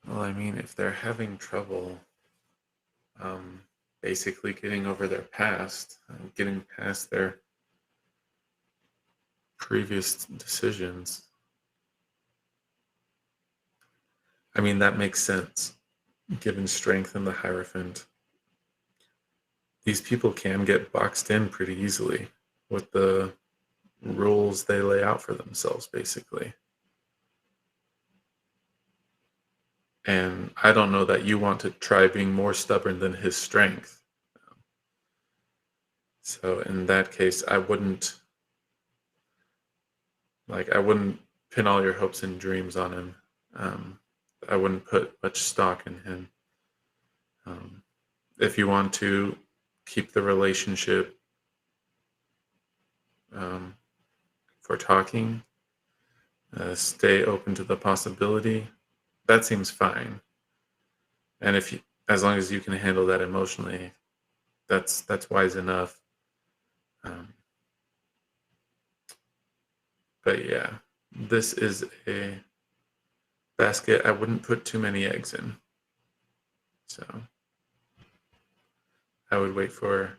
Well, I mean, if they're having trouble basically getting over their past, getting past their previous decisions. I mean, that makes sense, given strength in the Hierophant. These people can get boxed in pretty easily with the rules they lay out for themselves, basically. And I don't know that you want to try being more stubborn than his strength. So in that case, I wouldn't pin all your hopes and dreams on him. I wouldn't put much stock in him. If you want to keep the relationship for talking, stay open to the possibility, that seems fine. And as long as you can handle that emotionally, that's wise enough. But yeah, this is a basket I wouldn't put too many eggs in. So I would wait for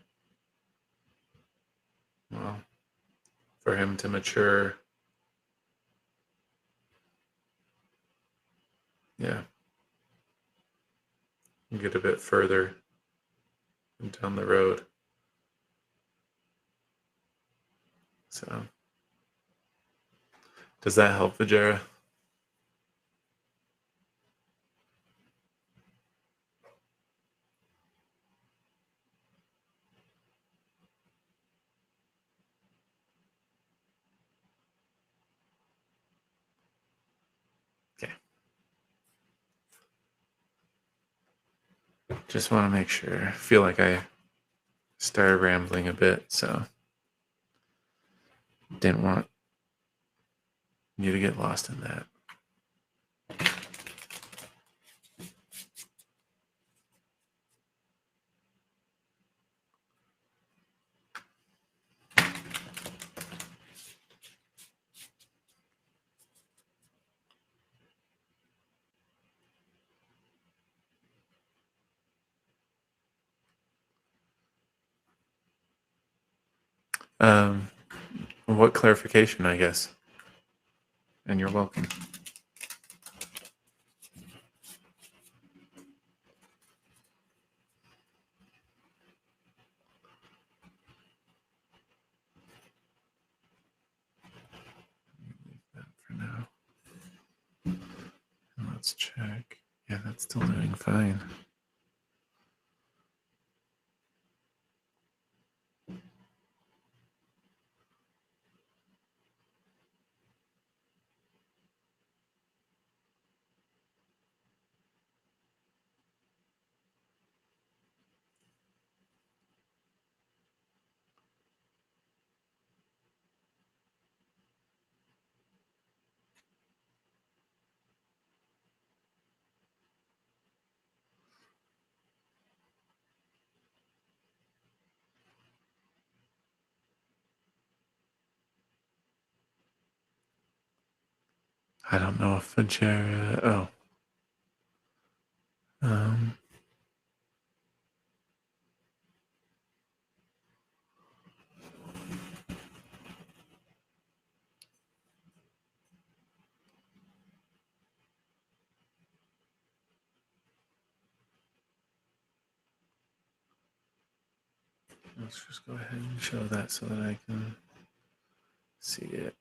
him to mature. Yeah. And get a bit further down the road. So does that help, Vajera? Okay. Just want to make sure. I feel like I started rambling a bit, so didn't want you to get lost in that. What clarification, I guess? And you're welcome. Leave that for now. And let's check. Yeah, that's still doing fine. I don't know if Vajera. Oh. Let's just go ahead and show that so that I can see it.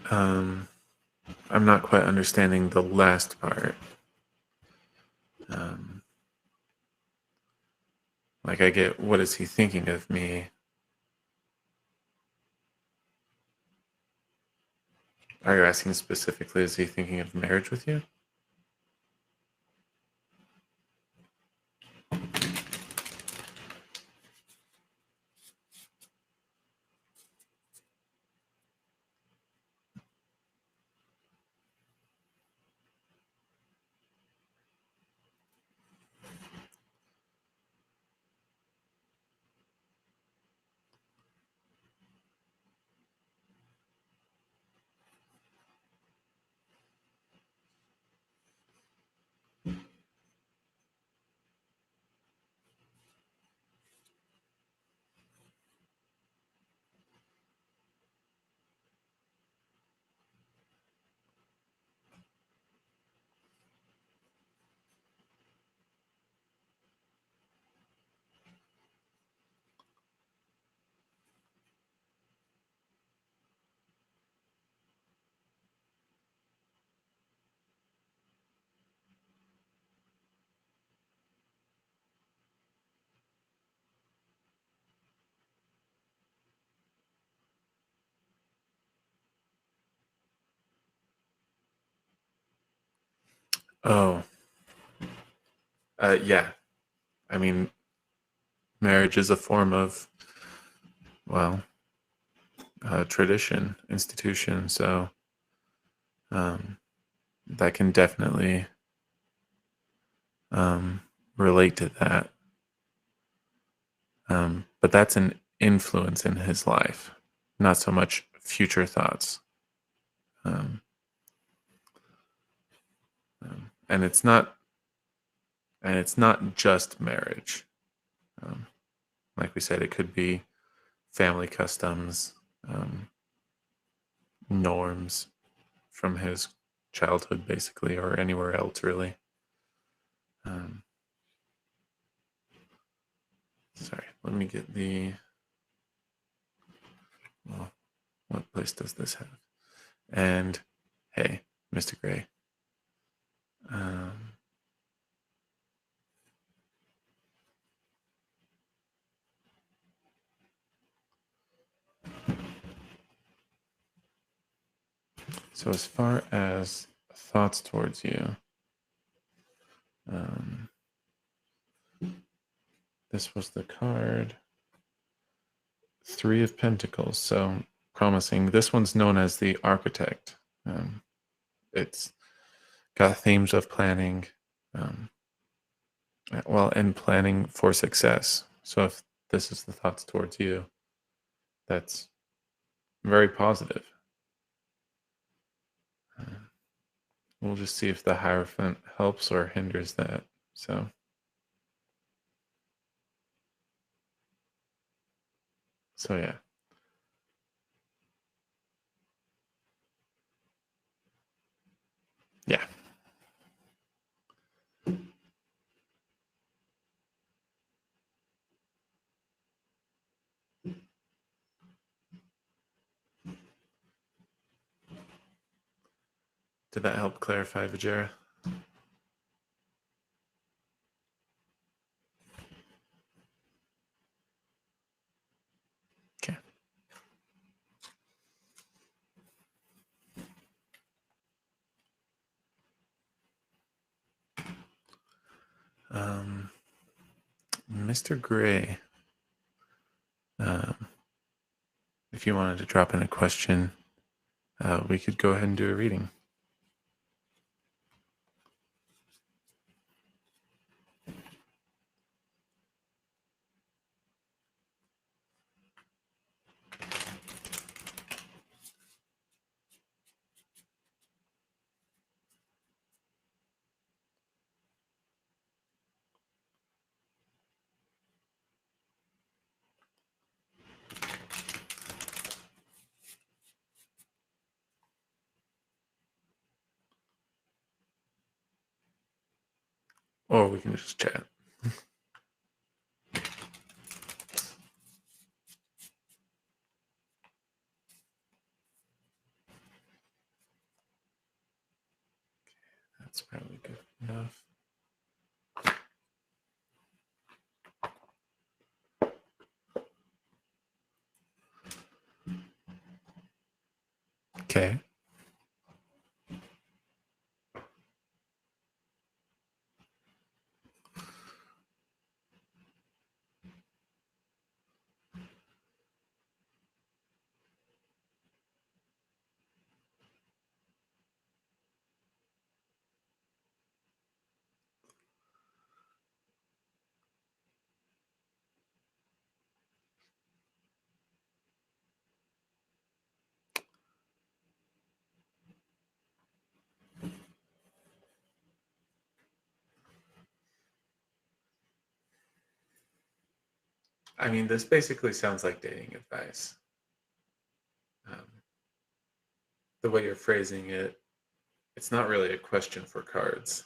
I'm not quite understanding the last part. Like, I get, what is he thinking of me? Are you asking specifically, is he thinking of marriage with you? Oh, yeah. I mean, marriage is a form of, well, tradition, institution. So um, that can definitely um, relate to that. But that's an influence in his life, not so much future thoughts. Um, and it's not just marriage. Um, like we said, it could be family customs, um, norms from his childhood, basically, or anywhere else, really. Um, sorry, let me get the. Well, what place does this have? And hey, Mr. Gray. Um, so, as far as thoughts towards you, um, this was the card. Three of Pentacles. So promising. This one's known as the Architect. It's got themes of planning, um, and planning for success. So if this is the thoughts towards you, that's very positive. Uh, we'll just see if the Hierophant helps or hinders that. So, yeah. Yeah. Did that help clarify, Vajera? Okay. Um, Mr. Gray, um, if you wanted to drop in a question, we could go ahead and do a reading. Or we can just chat. That's probably good enough. Okay. I mean, this basically sounds like dating advice. Um, the way you're phrasing it, it's not really a question for cards.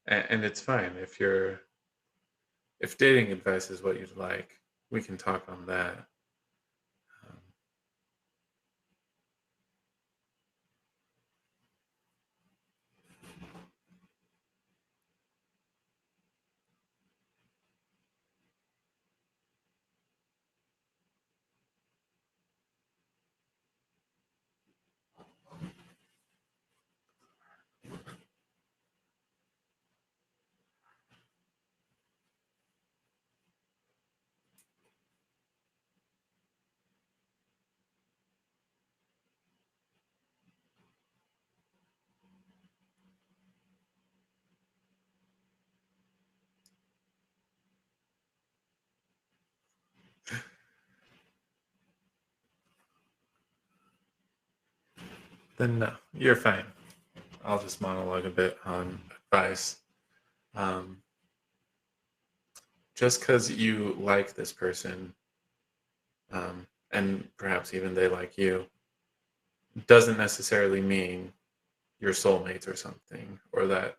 And it's fine if dating advice is what you'd like, we can talk on that. Um, then no, you're fine. I'll just monologue a bit on advice. Um, just because you like this person, and perhaps even they like you, doesn't necessarily mean you're soulmates or something, or that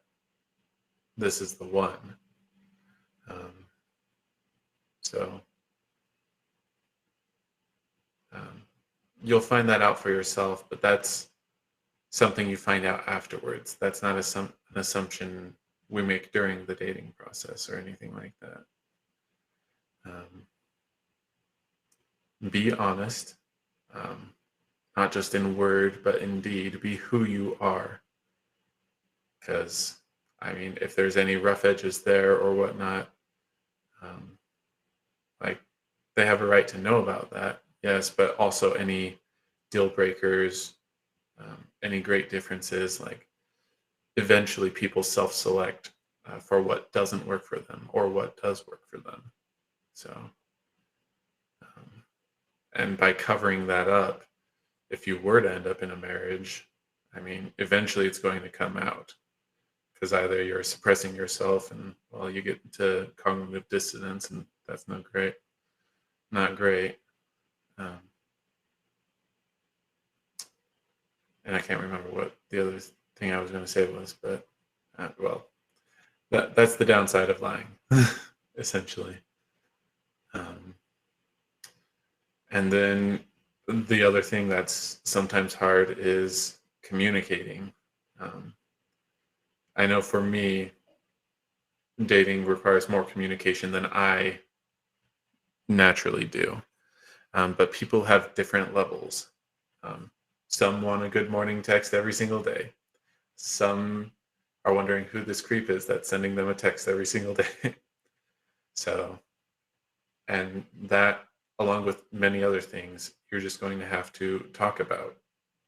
this is the one. Um, so um, you'll find that out for yourself, but that's something you find out afterwards. That's not an assumption we make during the dating process or anything like that. Um, be honest, um, not just in word, but in deed. Be who you are. Because, I mean, if there's any rough edges there or whatnot, um, like they have a right to know about that, yes, but also any deal breakers, any great differences, like eventually people self-select for what doesn't work for them or what does work for them. So, um, and by covering that up, if you were to end up in a marriage, I mean, eventually it's going to come out because either you're suppressing yourself and well, you get into cognitive dissonance, and that's not great. Um, and I can't remember what the other thing I was going to say was, but well, that's the downside of lying, essentially. Um, and then the other thing that's sometimes hard is communicating. Um, I know for me, dating requires more communication than I naturally do. But people have different levels. Um, some want a good morning text every single day. Some are wondering who this creep is that's sending them a text every single day. So, and that, along with many other things, you're just going to have to talk about,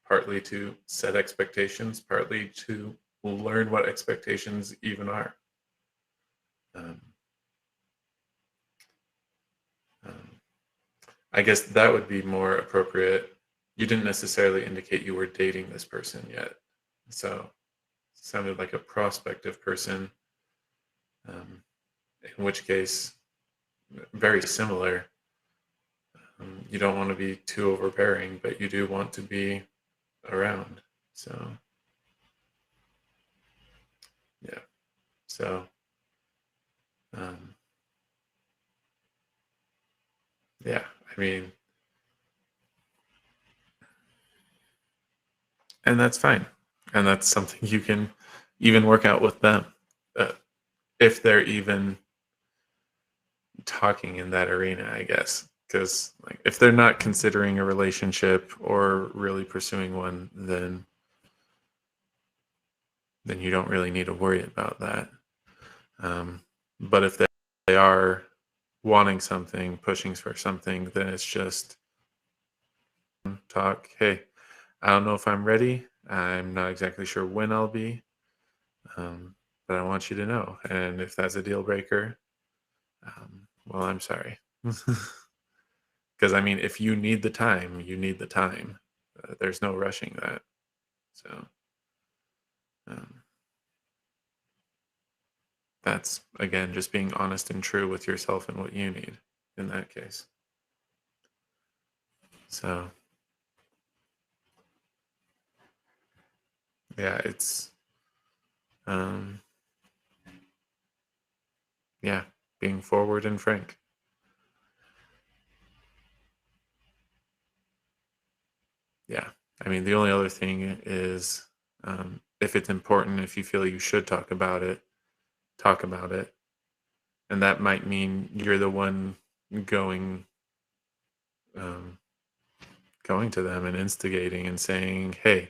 partly to set expectations, partly to learn what expectations even are. Um, um, I guess that would be more appropriate. You didn't necessarily indicate you were dating this person yet. So, sounded like a prospective person, um, in which case, very similar. You don't want to be too overbearing, but you do want to be around. So, yeah. So, um, yeah. I mean, and that's fine. And that's something you can even work out with them uh, if they're even talking in that arena, I guess. Because like, if they're not considering a relationship or really pursuing one, then you don't really need to worry about that. Um, but if they are wanting something, pushing for something, then it's just talk. Hey, I don't know if I'm ready. I'm not exactly sure when I'll be, but I want you to know. And if that's a deal breaker, well, I'm sorry. Because I mean, if you need the time, you need the time. There's no rushing that. So um, that's again just being honest and true with yourself and what you need in that case. So yeah, it's um, Yeah, being forward and frank. Yeah. I mean, the only other thing is, if it's important, if you feel you should talk about it. And that might mean you're the one going um, going to them and instigating and saying, "Hey,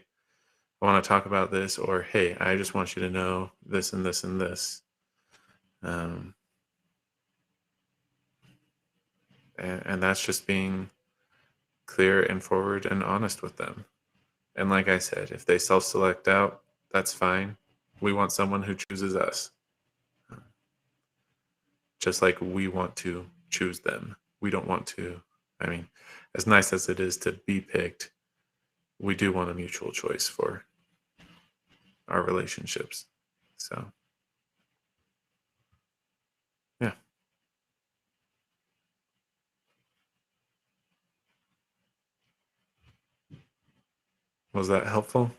I want to talk about this," or "Hey, I just want you to know this and this and this." Um, and that's just being clear and forward and honest with them. And like I said, if they self-select out, that's fine. We want someone who chooses us, just like we want to choose them. We don't want to. I mean, as nice as it is to be picked, we do want a mutual choice for our relationships. So, yeah. Was that helpful?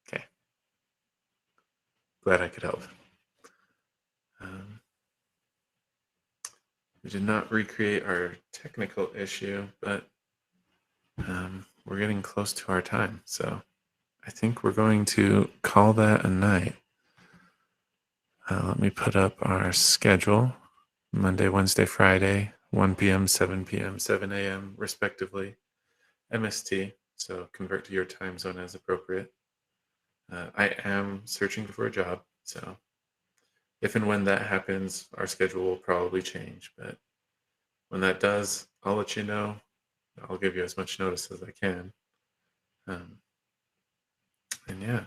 Okay. Glad I could help. Um, we did not recreate our technical issue, but we're getting close to our time. So I think we're going to call that a night. Let me put up our schedule: Monday, Wednesday, Friday, 1 p.m., 7 p.m., 7 a.m., respectively, MST. So convert to your time zone as appropriate. I am searching for a job. So if and when that happens, our schedule will probably change. But when that does, I'll let you know. I'll give you as much notice as I can. Um, and yeah,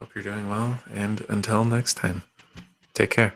hope you're doing well. And until next time, take care.